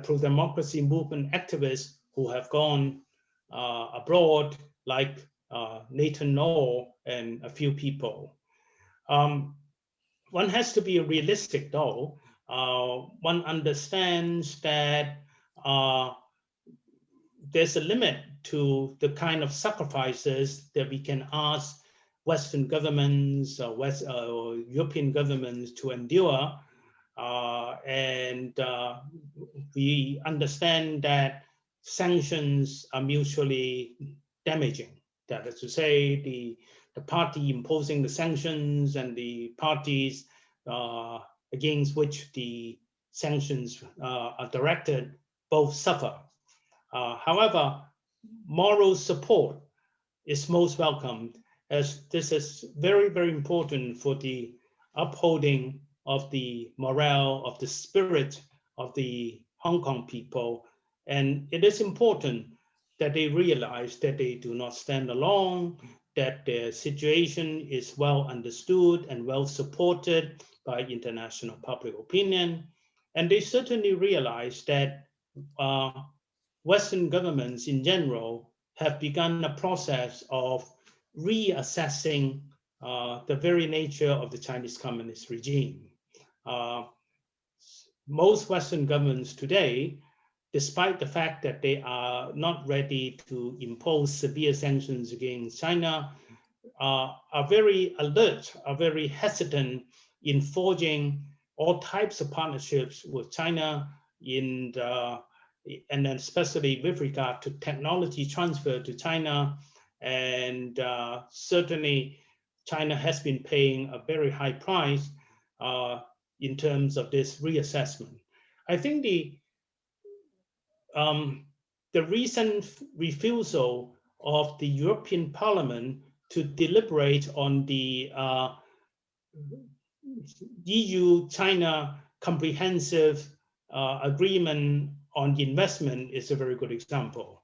pro-democracy movement activists who have gone abroad, like Nathan Noor and a few people. One has to be realistic, though. One understands that there's a limit to the kind of sacrifices that we can ask Western governments or European governments to endure. And we understand that sanctions are mutually damaging. That is to say, the party imposing the sanctions and the parties against which the sanctions are directed both suffer. However, moral support is most welcomed, as this is very, very important for the upholding of the morale, of the spirit of the Hong Kong people. And it is important that they realize that they do not stand alone, that their situation is well understood and well supported by international public opinion. And they certainly realize that Western governments in general have begun a process of reassessing the very nature of the Chinese Communist regime. Most Western governments today, despite the fact that they are not ready to impose severe sanctions against China, are very alert, are very hesitant in forging all types of partnerships with China, and then especially with regard to technology transfer to China. And certainly China has been paying a very high price in terms of this reassessment. I think the recent refusal of the European Parliament to deliberate on the EU-China comprehensive agreement on the investment is a very good example.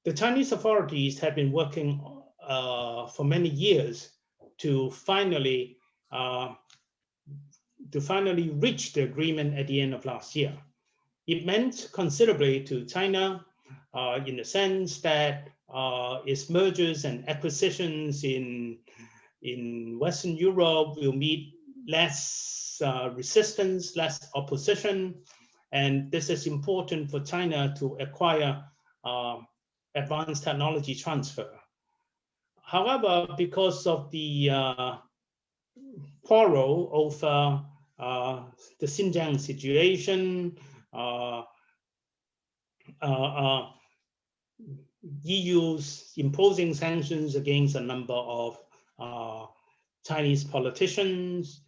The Chinese authorities have been working for many years to finally reach the agreement at the end of last year. It meant considerably to China in the sense that its mergers and acquisitions in Western Europe will meet less resistance, less opposition. And this is important for China to acquire advanced technology transfer. However, because of the quarrel over the Xinjiang situation, EU's imposing sanctions against a number of Chinese politicians,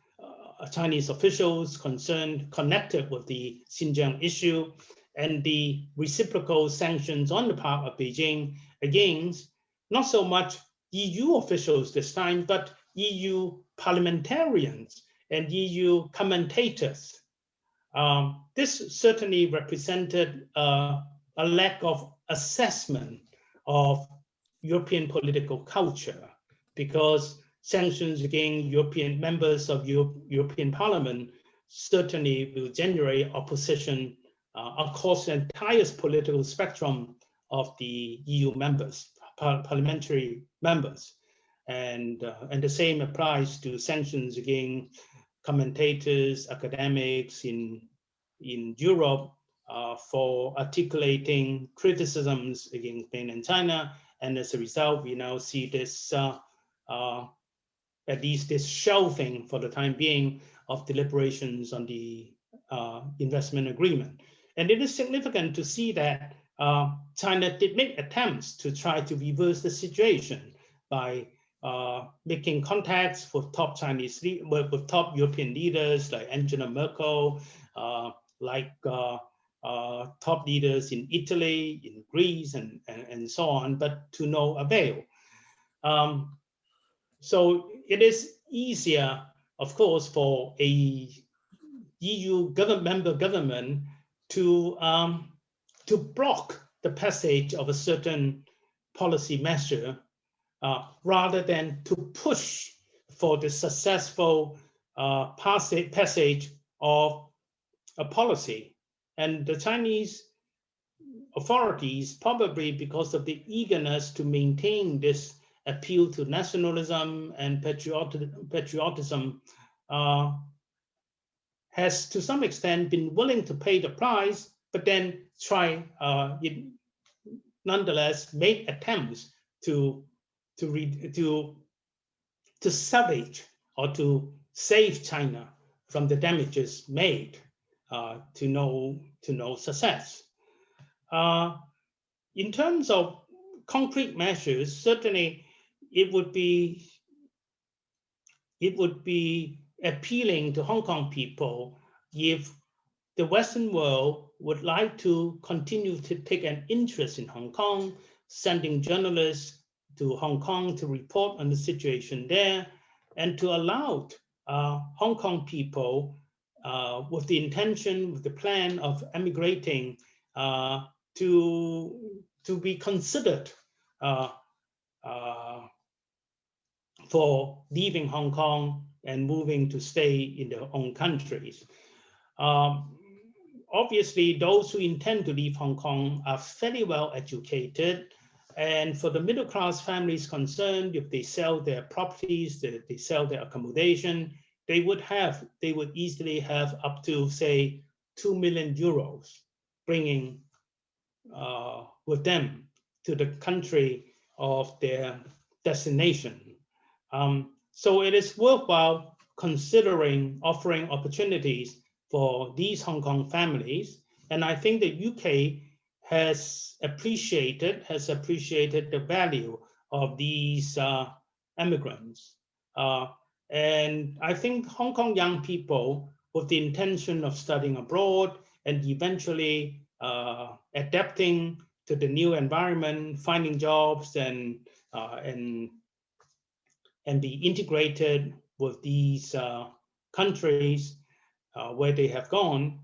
Chinese officials connected with the Xinjiang issue, and the reciprocal sanctions on the part of Beijing against not so much EU officials this time, but EU parliamentarians and EU commentators. This certainly represented a lack of assessment of European political culture, because sanctions against European members of European Parliament certainly will generate opposition across the entire political spectrum of the EU members, parliamentary members. And the same applies to sanctions against commentators, academics in Europe for articulating criticisms against mainland China. And as a result, we now see this, at least this shelving for the time being of deliberations on the investment agreement. And it is significant to see that China did make attempts to try to reverse the situation by making contacts with top top European leaders like Angela Merkel, like top leaders in Italy, in Greece, and so on, but to no avail. So it is easier, of course, for a EU member government to block the passage of a certain policy measure rather than to push for the successful passage of a policy. And the Chinese authorities, probably because of the eagerness to maintain this appeal to nationalism and patriotism, has to some extent been willing to pay the price, but then nonetheless make attempts to salvage or to save China from the damages made to no success. In terms of concrete measures, certainly it would be appealing to Hong Kong people if the Western world would like to continue to take an interest in Hong Kong, sending journalists to Hong Kong to report on the situation there, and to allow Hong Kong people with the intention, with the plan of emigrating to be considered for leaving Hong Kong and moving to stay in their own countries. Obviously, those who intend to leave Hong Kong are fairly well educated. And for the middle class families concerned, if they sell their properties, they sell their accommodation, they would easily have up to, say, 2 million euros bringing with them to the country of their destination. So it is worthwhile considering offering opportunities for these Hong Kong families. And I think the UK has appreciated the value of these immigrants. And I think Hong Kong young people with the intention of studying abroad and eventually adapting to the new environment, finding jobs and be integrated with these countries where they have gone,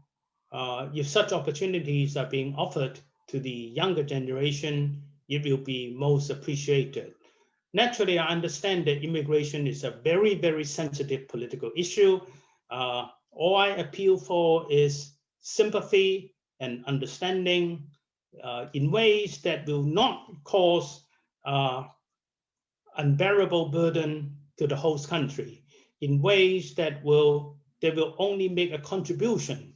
if such opportunities are being offered to the younger generation, it will be most appreciated. Naturally, I understand that immigration is a very, very sensitive political issue. All I appeal for is sympathy and understanding in ways that will not cause unbearable burden to the host country, in ways that will only make a contribution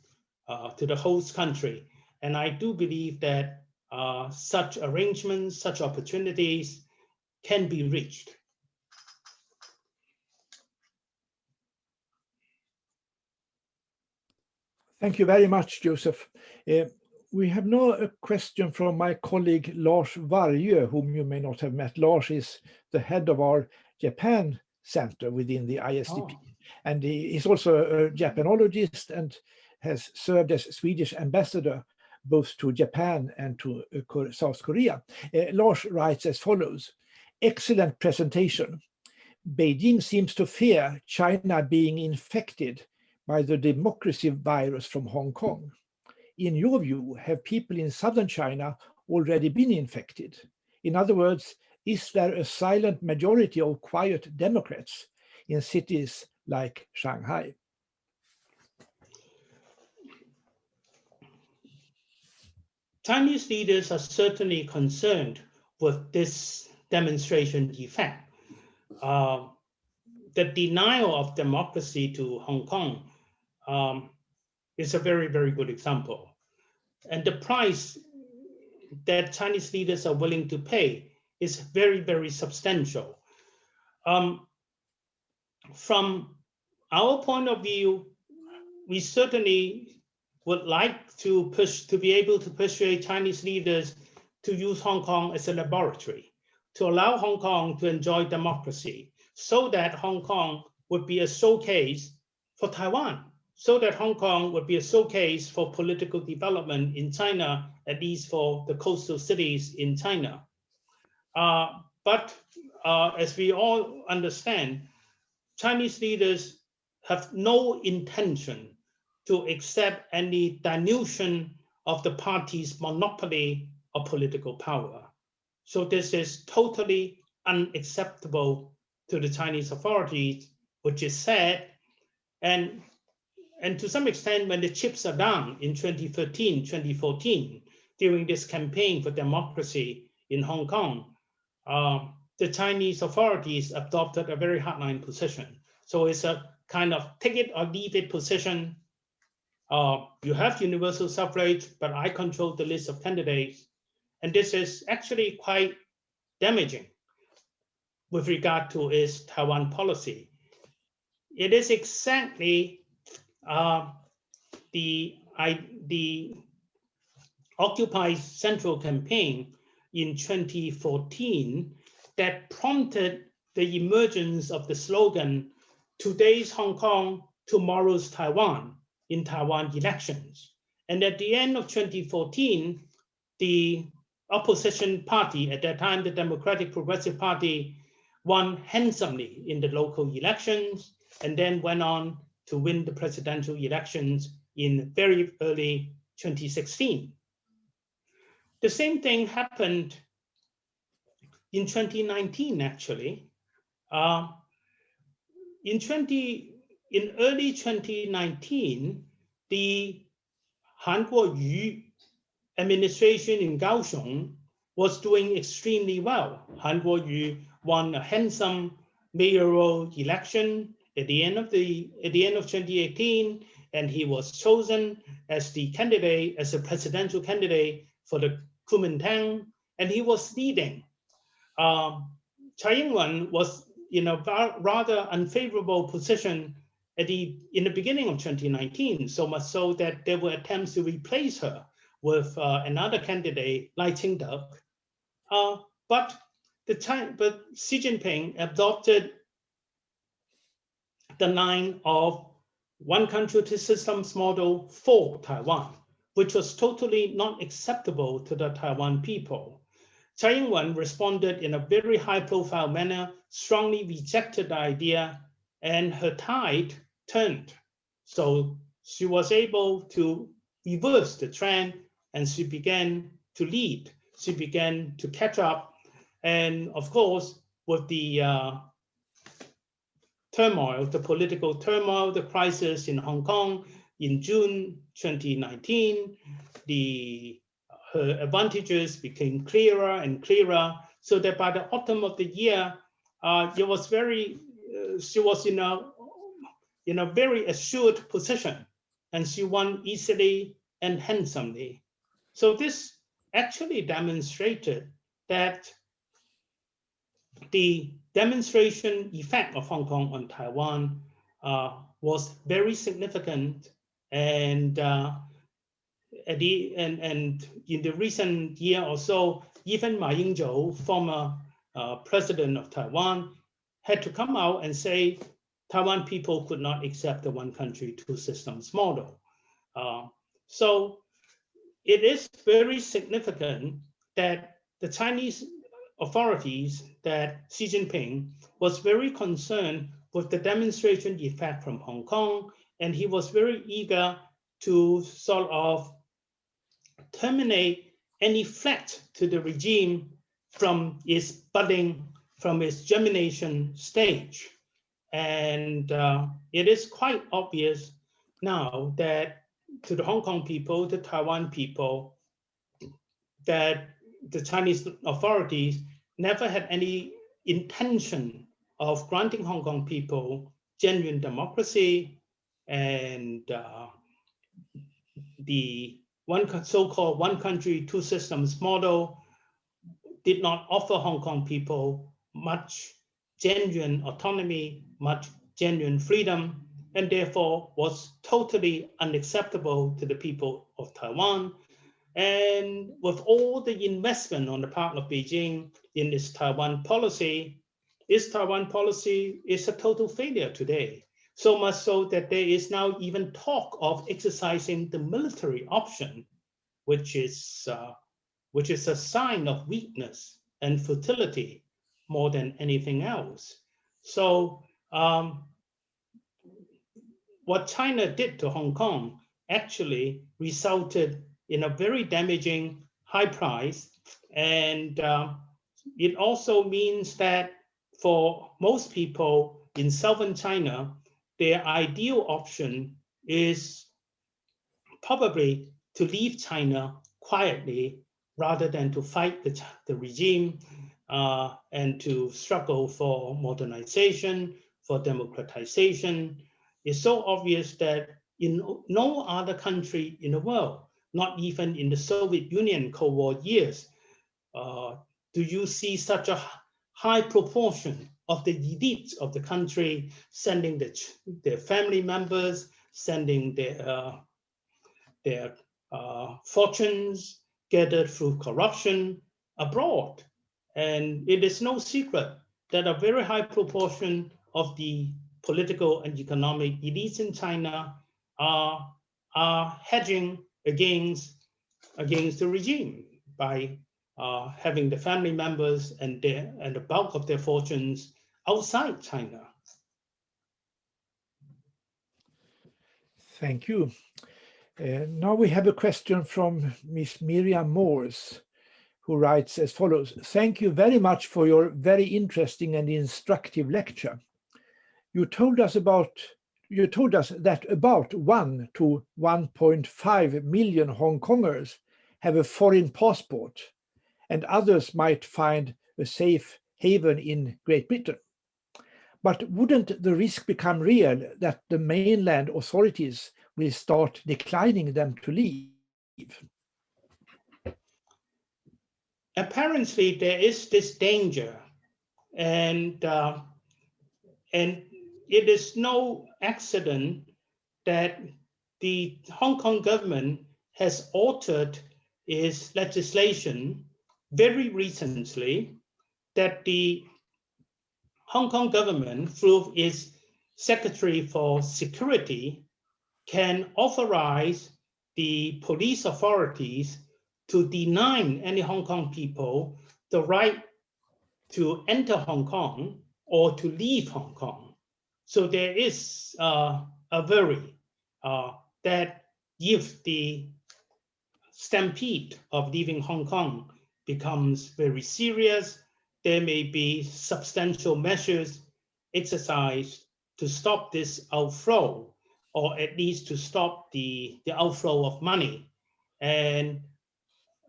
to the host country. And I do believe that such arrangements, such opportunities can be reached. Thank you very much, Joseph. We have now a question from my colleague Lars Varjö, whom you may not have met. Lars is the head of our Japan Center within the ISDP. Oh. And he is also a Japanologist and has served as Swedish ambassador both to Japan and to South Korea. Lars writes as follows: excellent presentation. Beijing seems to fear China being infected by the democracy virus from Hong Kong. In your view, have people in southern China already been infected? In other words, is there a silent majority of quiet Democrats in cities like Shanghai? Chinese leaders are certainly concerned with this demonstration effect. The denial of democracy to Hong Kong is a very, very good example. And the price that Chinese leaders are willing to pay is very, very substantial. From our point of view, we certainly would like to be able to persuade Chinese leaders to use Hong Kong as a laboratory, to allow Hong Kong to enjoy democracy, so that Hong Kong would be a showcase for Taiwan, so that Hong Kong would be a showcase for political development in China, at least for the coastal cities in China. But as we all understand, Chinese leaders have no intention to accept any dilution of the party's monopoly of political power. So this is totally unacceptable to the Chinese authorities, which is sad. And to some extent, when the chips are down in 2013, 2014, during this campaign for democracy in Hong Kong, the Chinese authorities adopted a very hardline position. So it's a kind of take it or leave it position. You have universal suffrage, but I control the list of candidates. And this is actually quite damaging with regard to its Taiwan policy. It is exactly the Occupy Central campaign in 2014 that prompted the emergence of the slogan, "Today's Hong Kong, tomorrow's Taiwan," in Taiwan elections. And at the end of 2014, the opposition party, at that time, the Democratic Progressive Party, won handsomely in the local elections, and then went on to win the presidential elections in very early 2016. The same thing happened in 2019, actually. In early 2019, the Han Kuo-yu administration in Kaohsiung was doing extremely well. Han Kuo-yu won a handsome mayoral election at the end of 2018, and he was chosen as the candidate, as a presidential candidate for the Kuomintang, and he was leading. Tsai Ing-wen was in a rather unfavorable position in the beginning of 2019, so much so that there were attempts to replace her with another candidate, Lai Ching-te. But Xi Jinping adopted the line of one country, two systems model for Taiwan, which was totally not acceptable to the Taiwan people. Tsai Ing-wen responded in a very high-profile manner, strongly rejected the idea, and her tide turned. So she was able to reverse the trend, and she began to lead. She began to catch up. And of course, with the turmoil, the political turmoil, the crisis in Hong Kong in June 2019, her advantages became clearer and clearer, so that by the autumn of the year, she was in a very assured position, and she won easily and handsomely. So this actually demonstrated that the demonstration effect of Hong Kong on Taiwan was very significant, and in the recent year or so, even Ma Ying-jeou, former president of Taiwan, had to come out and say Taiwan people could not accept the one country, two systems model. So it is very significant that the Chinese authorities that Xi Jinping was very concerned with the demonstration effect from Hong Kong, and he was very eager to sort of terminate any threat to the regime from its budding, from its germination stage. And it is quite obvious now that to the Hong Kong people, the Taiwan people, that the Chinese authorities never had any intention of granting Hong Kong people genuine democracy, and the so-called one country, two systems model did not offer Hong Kong people much genuine autonomy, much genuine freedom, and therefore was totally unacceptable to the people of Taiwan. And with all the investment on the part of Beijing in its Taiwan policy is a total failure today. So much so that there is now even talk of exercising the military option, which is a sign of weakness and futility more than anything else. So what China did to Hong Kong actually resulted in a very damaging high price. And it also means that for most people in southern China, their ideal option is probably to leave China quietly rather than to fight the regime and to struggle for modernization, for democratization. It's so obvious that in no other country in the world, not even in the Soviet Union Cold War years, do you see such a high proportion of the elites of the country sending their family members, sending their fortunes gathered through corruption abroad. And it is no secret that a very high proportion of the political and economic elites in China are hedging against the regime by having the family members and the bulk of their fortunes outside China. Thank you. Now we have a question from Ms. Miriam Morse, who writes as follows. Thank you very much for your very interesting and instructive lecture. You told us that about 1 to 1.5 million Hong Kongers have a foreign passport, and others might find a safe haven in Great Britain. But wouldn't the risk become real that the mainland authorities will start declining them to leave? Apparently, there is this danger, and it is no accident that the Hong Kong government has altered its legislation very recently, that the Hong Kong government, through its Secretary for Security, can authorize the police authorities to deny any Hong Kong people the right to enter Hong Kong or to leave Hong Kong. So there is a worry that if the stampede of leaving Hong Kong becomes very serious, there may be substantial measures exercised to stop this outflow, or at least to stop the outflow of money. And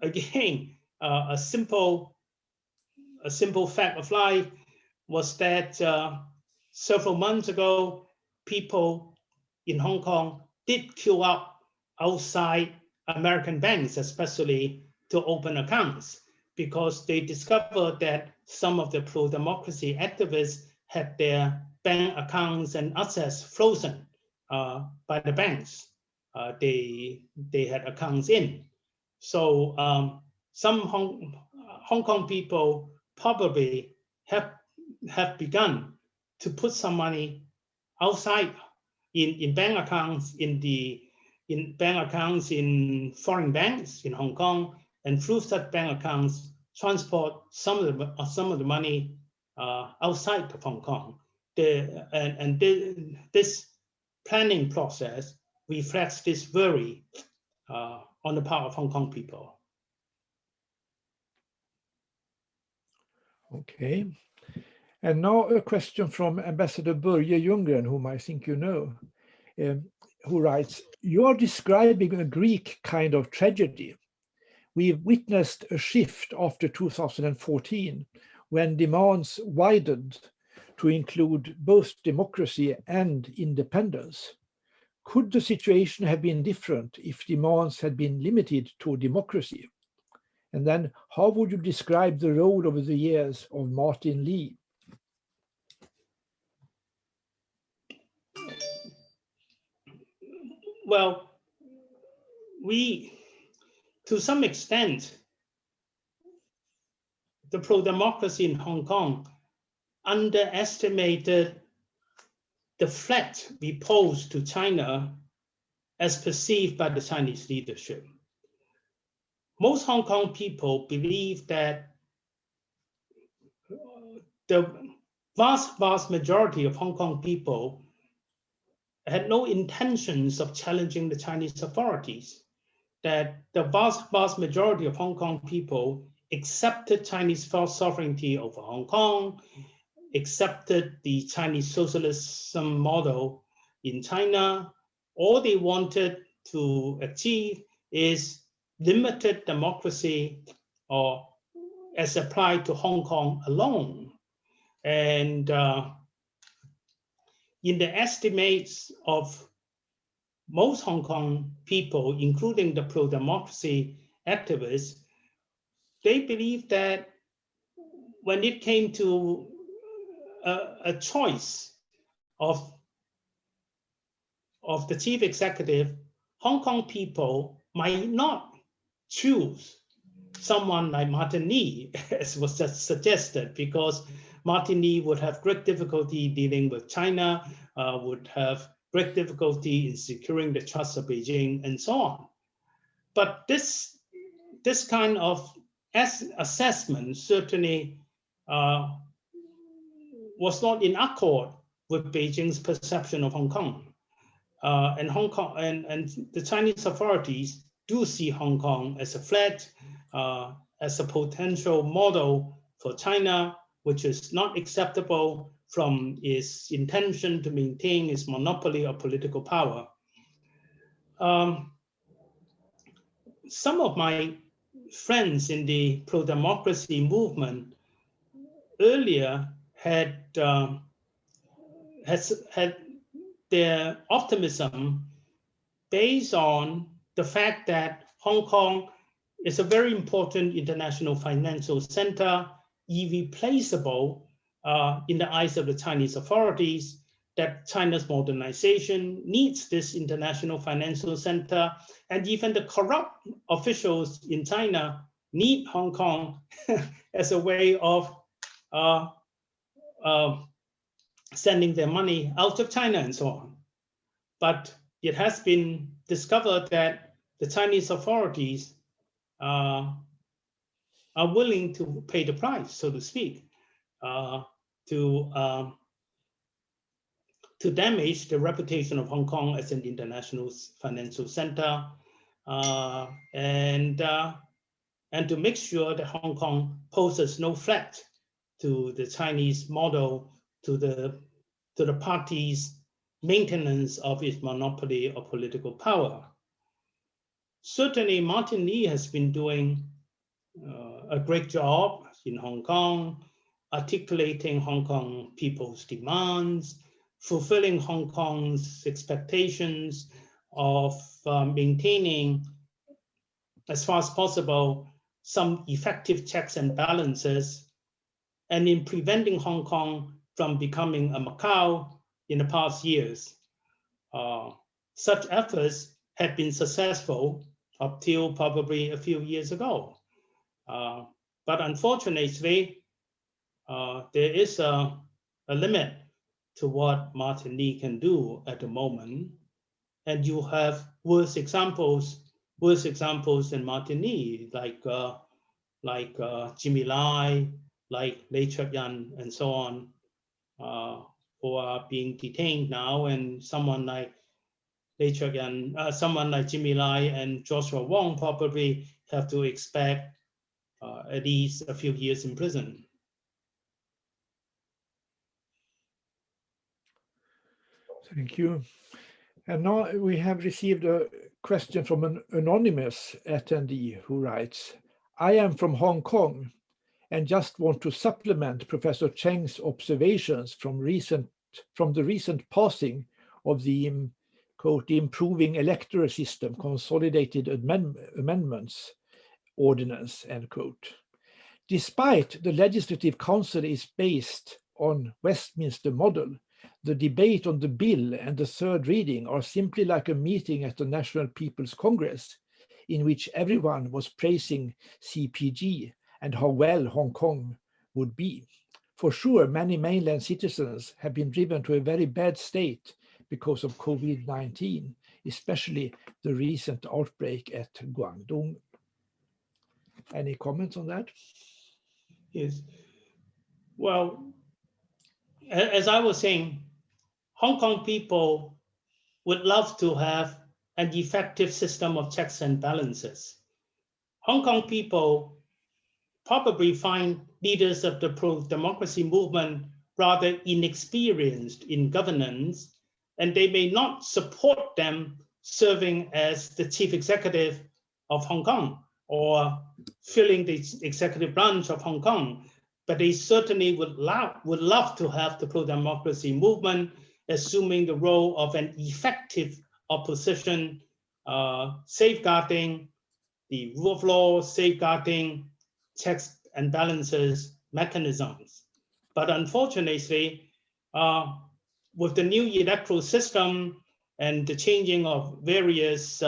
again, a simple fact of life was that several months ago, people in Hong Kong did queue up outside American banks, especially to open accounts, because they discovered that some of the pro-democracy activists had their bank accounts and assets frozen by the banks they had accounts in. So some Hong Kong people probably have begun to put some money outside in bank accounts in bank accounts in foreign banks in Hong Kong, and through such bank accounts transport some of the money outside of Hong Kong. This planning process reflects this worry on the part of Hong Kong people. Okay. And now a question from Ambassador Börje Ljunggren, whom I think you know, who writes, "You are describing a Greek kind of tragedy. We've witnessed a shift after 2014 when demands widened to include both democracy and independence. Could the situation have been different if demands had been limited to democracy? And then how would you describe the role over the years of Martin Lee?" Well, to some extent, the pro-democracy in Hong Kong underestimated the threat we pose to China as perceived by the Chinese leadership. Most Hong Kong people believe that the vast majority of Hong Kong people had no intentions of challenging the Chinese authorities, that the vast majority of Hong Kong people accepted Chinese sovereignty over Hong Kong, accepted the Chinese socialism model in China. All they wanted to achieve is limited democracy, or as applied to Hong Kong alone. And in the estimates of most Hong Kong people, including the pro-democracy activists, they believe that when it came to a choice of the chief executive, Hong Kong people might not choose someone like Martin Lee, as was just suggested, because Martin Lee would have great difficulty dealing with China, would have great difficulty in securing the trust of Beijing, and so on. But this kind of assessment certainly was not in accord with Beijing's perception of Hong Kong. And Hong Kong and the Chinese authorities do see Hong Kong as a threat, as a potential model for China, which is not acceptable from its intention to maintain its monopoly of political power. Some of my friends in the pro-democracy movement earlier had their optimism based on the fact that Hong Kong is a very important international financial center, irreplaceable in the eyes of the Chinese authorities, that China's modernization needs this international financial center, and even the corrupt officials in China need Hong Kong as a way of sending their money out of China and so on. But it has been discovered that the Chinese authorities are willing to pay the price, so to speak, to damage the reputation of Hong Kong as an international financial center, and to make sure that Hong Kong poses no threat to the Chinese model, to the party's maintenance of its monopoly of political power. Certainly, Martin Lee has been doing a great job in Hong Kong, articulating Hong Kong people's demands, fulfilling Hong Kong's expectations of maintaining, as far as possible, some effective checks and balances, and in preventing Hong Kong from becoming a Macau in the past years. Such efforts had been successful up till probably a few years ago. But unfortunately, there is a limit to what Martin Lee can do at the moment. And you have worse examples than Martin Lee, like like Jimmy Lai, like Lei Chut-yan, and so on, who are being detained now, and someone like Lei Chut-yan, someone like Jimmy Lai and Joshua Wong probably have to expect at least a few years in prison. Thank you. And now we have received a question from an anonymous attendee who writes, I am from Hong Kong and just want to supplement Professor Cheng's observations from the recent passing of the quote, improving electoral system consolidated amendments ordinance, end quote. Despite the Legislative Council is based on Westminster model, the debate on the bill and the third reading are simply like a meeting at the National People's Congress, in which everyone was praising CPG and how well Hong Kong would be. For sure, many mainland citizens have been driven to a very bad state because of COVID-19, especially the recent outbreak at Guangdong. Any comments on that? Yes. Well, as I was saying, Hong Kong people would love to have an effective system of checks and balances. Hong Kong people probably find leaders of the pro-democracy movement rather inexperienced in governance, and they may not support them serving as the chief executive of Hong Kong or filling the executive branch of Hong Kong, but they certainly would love to have the pro-democracy movement assuming the role of an effective opposition, safeguarding the rule of law, safeguarding checks and balances mechanisms. But unfortunately, with the new electoral system and the changing of various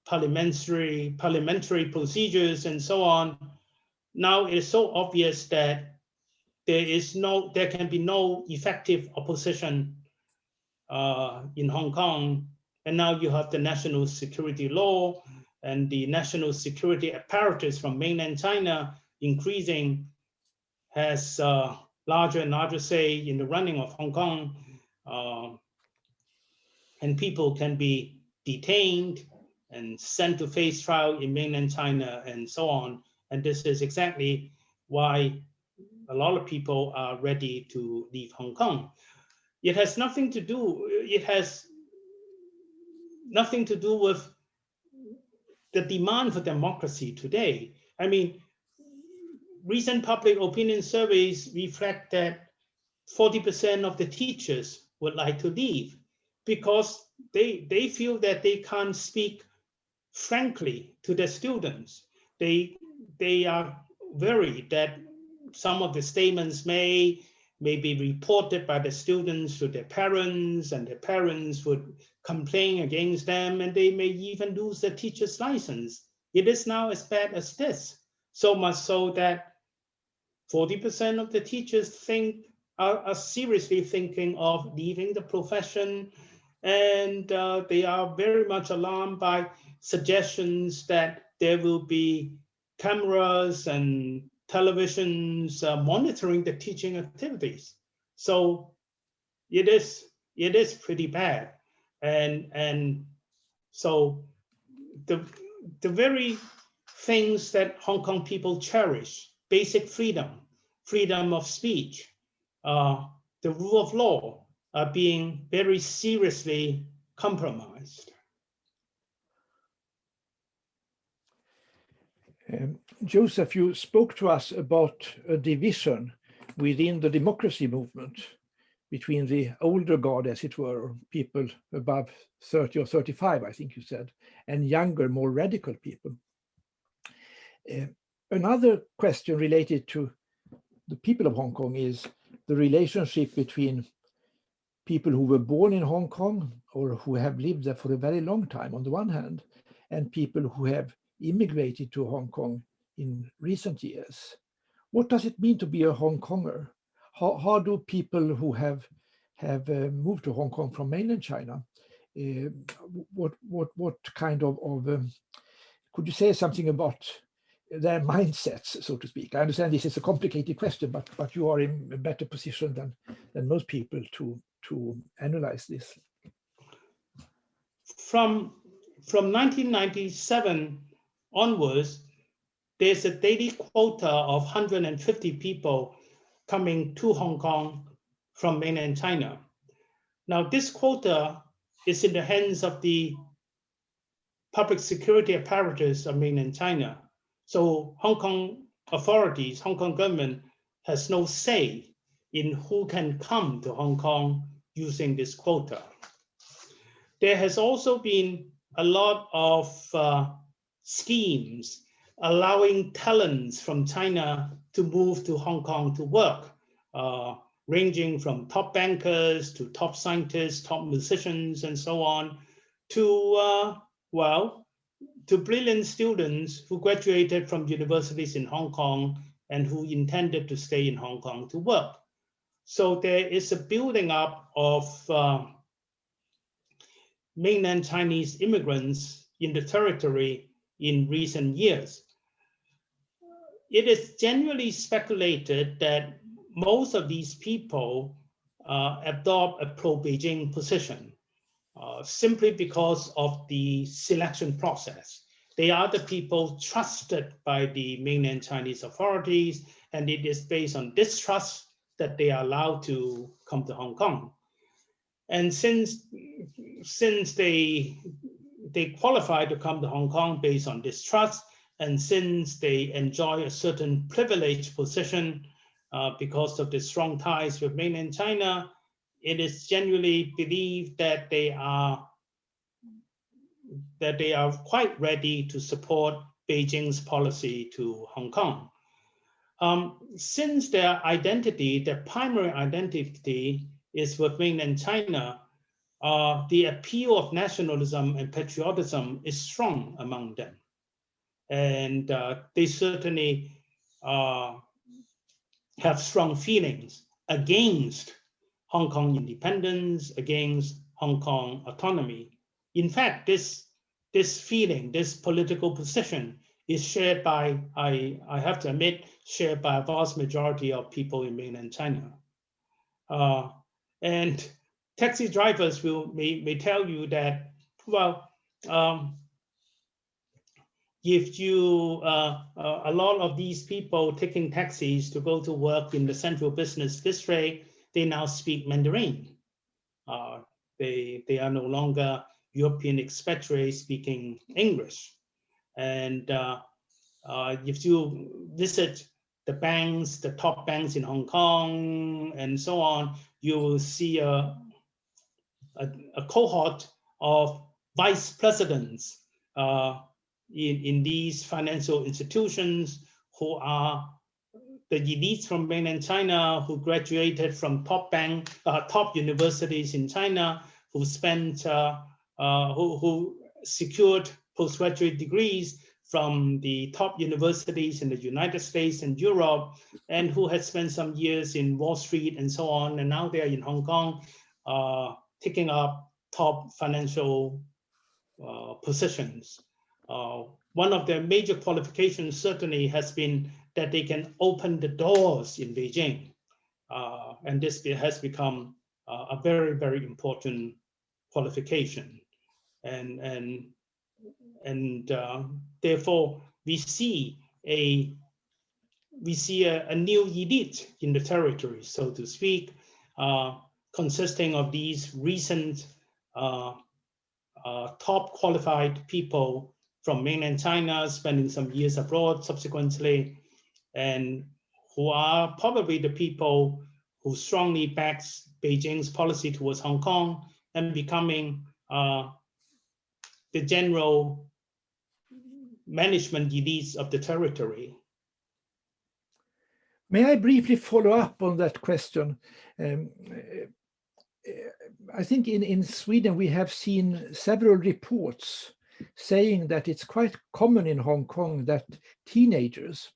parliamentary procedures and so on, now it is so obvious that there can be no effective opposition in Hong Kong. And now you have the national security law and the national security apparatus from mainland China increasing, has larger and larger say in the running of Hong Kong, and people can be detained and sent to face trial in mainland China and so on. And this is exactly why a lot of people are ready to leave Hong Kong. It has nothing to do with the demand for democracy today. I mean, recent public opinion surveys reflect that 40% of the teachers would like to leave because they feel that they can't speak frankly to their students. They are worried that some of the statements may be reported by the students to their parents, and their parents would complain against them, and they may even lose their teacher's license. It is now as bad as this, so much so that 40% of the teachers are seriously thinking of leaving the profession, and they are very much alarmed by suggestions that there will be cameras and televisions monitoring the teaching activities. So it is pretty bad, and so the very things that Hong Kong people cherish, basic freedom of speech, the rule of law, are being very seriously compromised. Joseph, you spoke to us about a division within the democracy movement between the older guard, as it were, people above 30 or 35, I think you said, and younger, more radical people. Another question related to the people of Hong Kong is the relationship between people who were born in Hong Kong or who have lived there for a very long time on the one hand, and people who have immigrated to Hong Kong in recent years. What does it mean to be a Hong Konger? How do people who have moved to Hong Kong from mainland China, what kind of could you say something about their mindsets, so to speak? I understand this is a complicated question, but you are in a better position than most people to analyze this. From 1997 onwards, there's a daily quota of 150 people coming to Hong Kong from mainland China. Now, this quota is in the hands of the public security apparatus of mainland China. So Hong Kong authorities, Hong Kong government has no say in who can come to Hong Kong using this quota. There has also been a lot of schemes allowing talents from China to move to Hong Kong to work, ranging from top bankers to top scientists, top musicians, and so on, to brilliant students who graduated from universities in Hong Kong and who intended to stay in Hong Kong to work. So there is a building up of mainland Chinese immigrants in the territory in recent years. It is generally speculated that most of these people adopt a pro-Beijing position simply because of the selection process. They are the people trusted by the mainland Chinese authorities, and it is based on this trust that they are allowed to come to Hong Kong. And since they qualify to come to Hong Kong based on this trust, and since they enjoy a certain privileged position because of the strong ties with mainland China, it is generally believed that they are quite ready to support Beijing's policy to Hong Kong. Since their primary identity is with mainland China, the appeal of nationalism and patriotism is strong among them. And they certainly have strong feelings against Hong Kong independence, against Hong Kong autonomy. In fact, this feeling, this political position is shared by, I have to admit, shared by a vast majority of people in mainland China. And taxi drivers may tell you that, well, if you, a lot of these people taking taxis to go to work in the central business district, they now speak Mandarin. They are no longer European expatriates speaking English. And if you visit the banks, the top banks in Hong Kong and so on, you will see a cohort of vice presidents in these financial institutions who are the elites from mainland China who graduated from top universities in China, who secured postgraduate degrees from the top universities in the United States and Europe, and who had spent some years in Wall Street and so on, and now they are in Hong Kong, taking up top financial positions. One of their major qualifications certainly has been that they can open the doors in Beijing. And this has become a very, very important qualification. And therefore, we see a new elite in the territory, so to speak, consisting of these recent top qualified people from mainland China, spending some years abroad subsequently, and who are probably the people who strongly backs Beijing's policy towards Hong Kong and becoming the general management elites of the territory. May I briefly follow up on that question? I think in Sweden we have seen several reports saying that it's quite common in Hong Kong that teenagers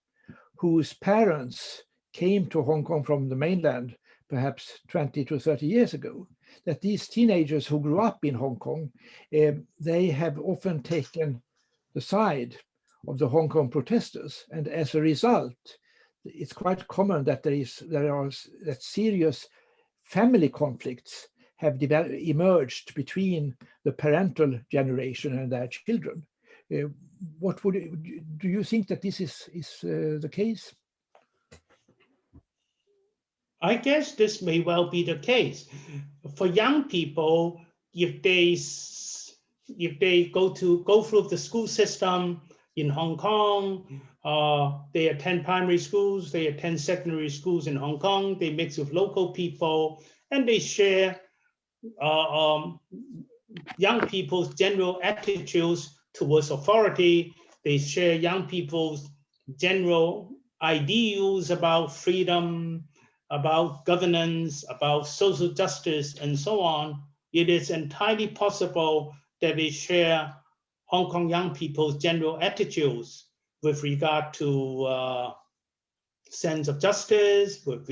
whose parents came to Hong Kong from the mainland perhaps 20 to 30 years ago, that these teenagers who grew up in Hong Kong, they have often taken the side of the Hong Kong protesters, and as a result, it's quite common that that serious family conflicts have emerged between the parental generation and their children. Do you think that this is the case? I guess this may well be the case. For young people, if they go through the school system in Hong Kong, they attend primary schools, they attend secondary schools in Hong Kong, they mix with local people, and they share young people's general attitudes towards authority. They share young people's general ideals about freedom, about governance, about social justice, and so on. It is entirely possible that they share Hong Kong young people's general attitudes with regard to sense of justice, with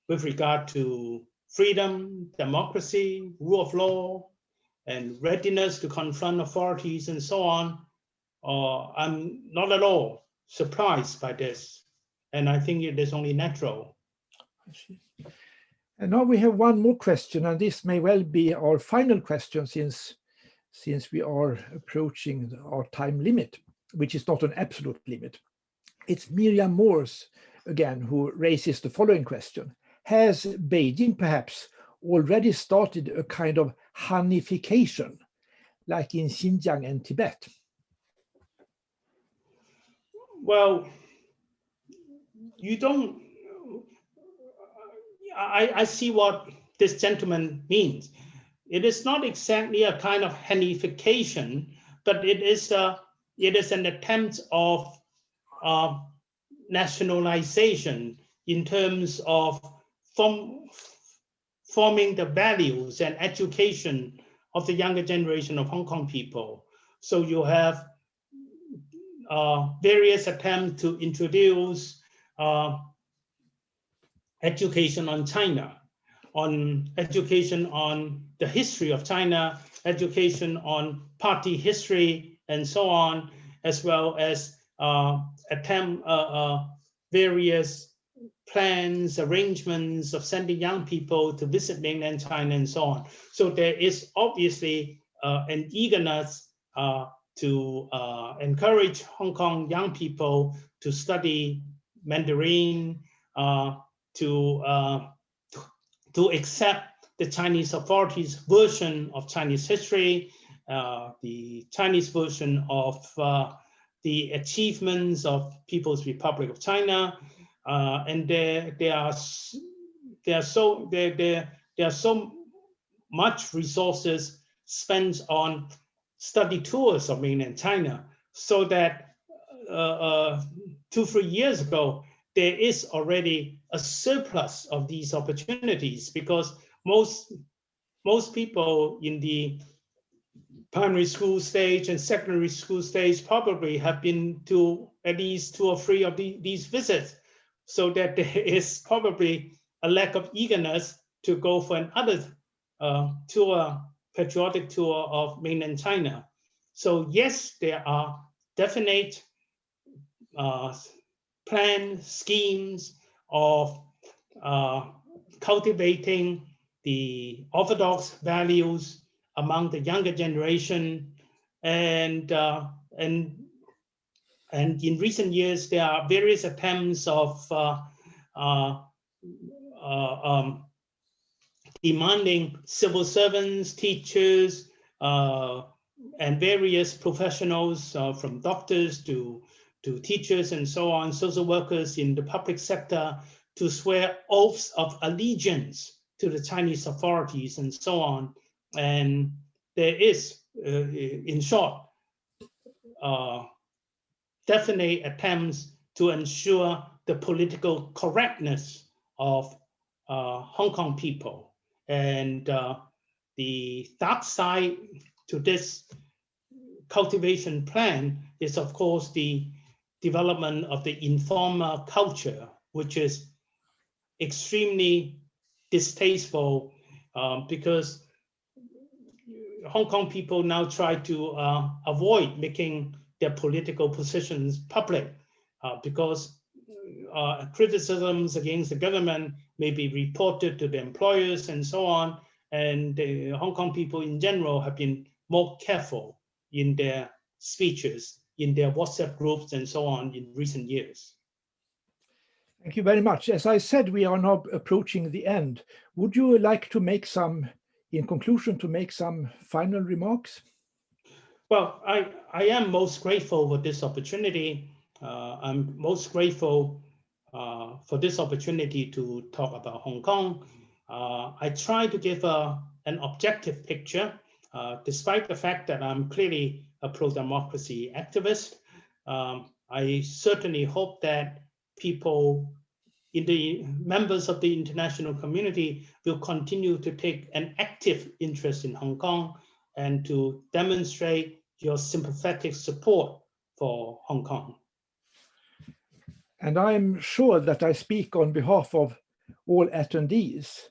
regard to freedom, democracy, rule of law, and readiness to confront authorities, and so on. I'm not at all surprised by this, and I think it is only natural. And now we have one more question, and this may well be our final question since we are approaching our time limit, which is not an absolute limit. It's Miriam Morse again who raises the following question. Has Beijing perhaps already started a kind of Hanification, like in Xinjiang and Tibet? Well, I see what this gentleman means. It is not exactly a kind of Hanification, but it is an attempt of nationalization in terms of forming the values and education of the younger generation of Hong Kong people. So you have various attempts to introduce education on China, on education on the history of China, education on party history, and so on, as well as various plans, arrangements of sending young people to visit mainland China, and so on. So there is obviously an eagerness to encourage Hong Kong young people to study Mandarin, to accept the Chinese authorities' version of Chinese history, the Chinese version of the achievements of People's Republic of China, and there are so much resources spent on study tours of mainland China, so that 2-3 years ago there is already a surplus of these opportunities, because most people in the primary school stage and secondary school stage probably have been to at least 2 or 3 of these visits, so that there is probably a lack of eagerness to go for another patriotic tour of mainland China. So yes, there are definite plans, schemes of cultivating the orthodox values among the younger generation, and in recent years there are various attempts of demanding civil servants, teachers, and various professionals, from doctors to teachers and so on, social workers in the public sector, to swear oaths of allegiance to the Chinese authorities and so on. And there is, in short, definite attempts to ensure the political correctness of Hong Kong people. And the dark side to this cultivation plan is, of course, the development of the informal culture, which is extremely distasteful, because Hong Kong people now try to avoid making their political positions public, because criticisms against the government may be reported to the employers and so on. And the Hong Kong people in general have been more careful in their speeches, in their WhatsApp groups and so on in recent years. Thank you very much. As I said, we are now approaching the end. Would you like to make some, in conclusion, to make some final remarks? Well, I am most grateful for this opportunity. I'm most grateful for this opportunity to talk about Hong Kong. I try to give an objective picture, despite the fact that I'm clearly a pro-democracy activist. I certainly hope that people, members of the international community, will continue to take an active interest in Hong Kong and to demonstrate your sympathetic support for Hong Kong. And I'm sure that I speak on behalf of all attendees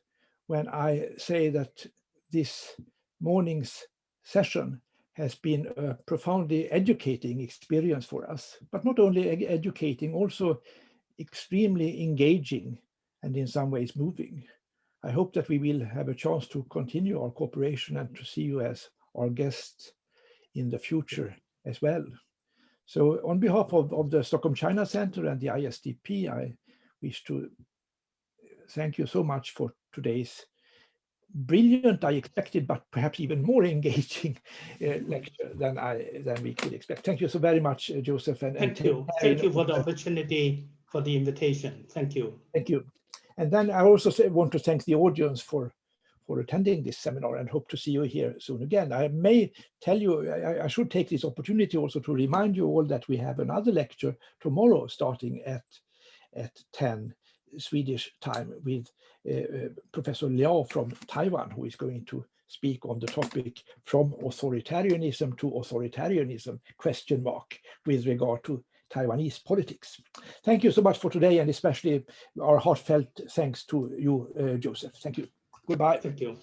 when I say that this morning's session has been a profoundly educating experience for us, but not only educating, also extremely engaging and in some ways moving. I hope that we will have a chance to continue our cooperation and to see you as our guests in the future as well. So on behalf of the Stockholm China Center and the ISDP, I wish to thank you so much for today's brilliant, I expected, but perhaps even more engaging lecture than we could expect. Thank you so very much, Joseph. And thank you for the opportunity, for the invitation. Thank you. Thank you. And then I also want to thank the audience for attending this seminar and hope to see you here soon again. I may tell you, I should take this opportunity also to remind you all that we have another lecture tomorrow starting at 10 Swedish time with Professor Liao from Taiwan, who is going to speak on the topic From Authoritarianism to Authoritarianism, ? With regard to Taiwanese politics. Thank you so much for today, and especially our heartfelt thanks to you, Joseph. Thank you. Goodbye. Thank you.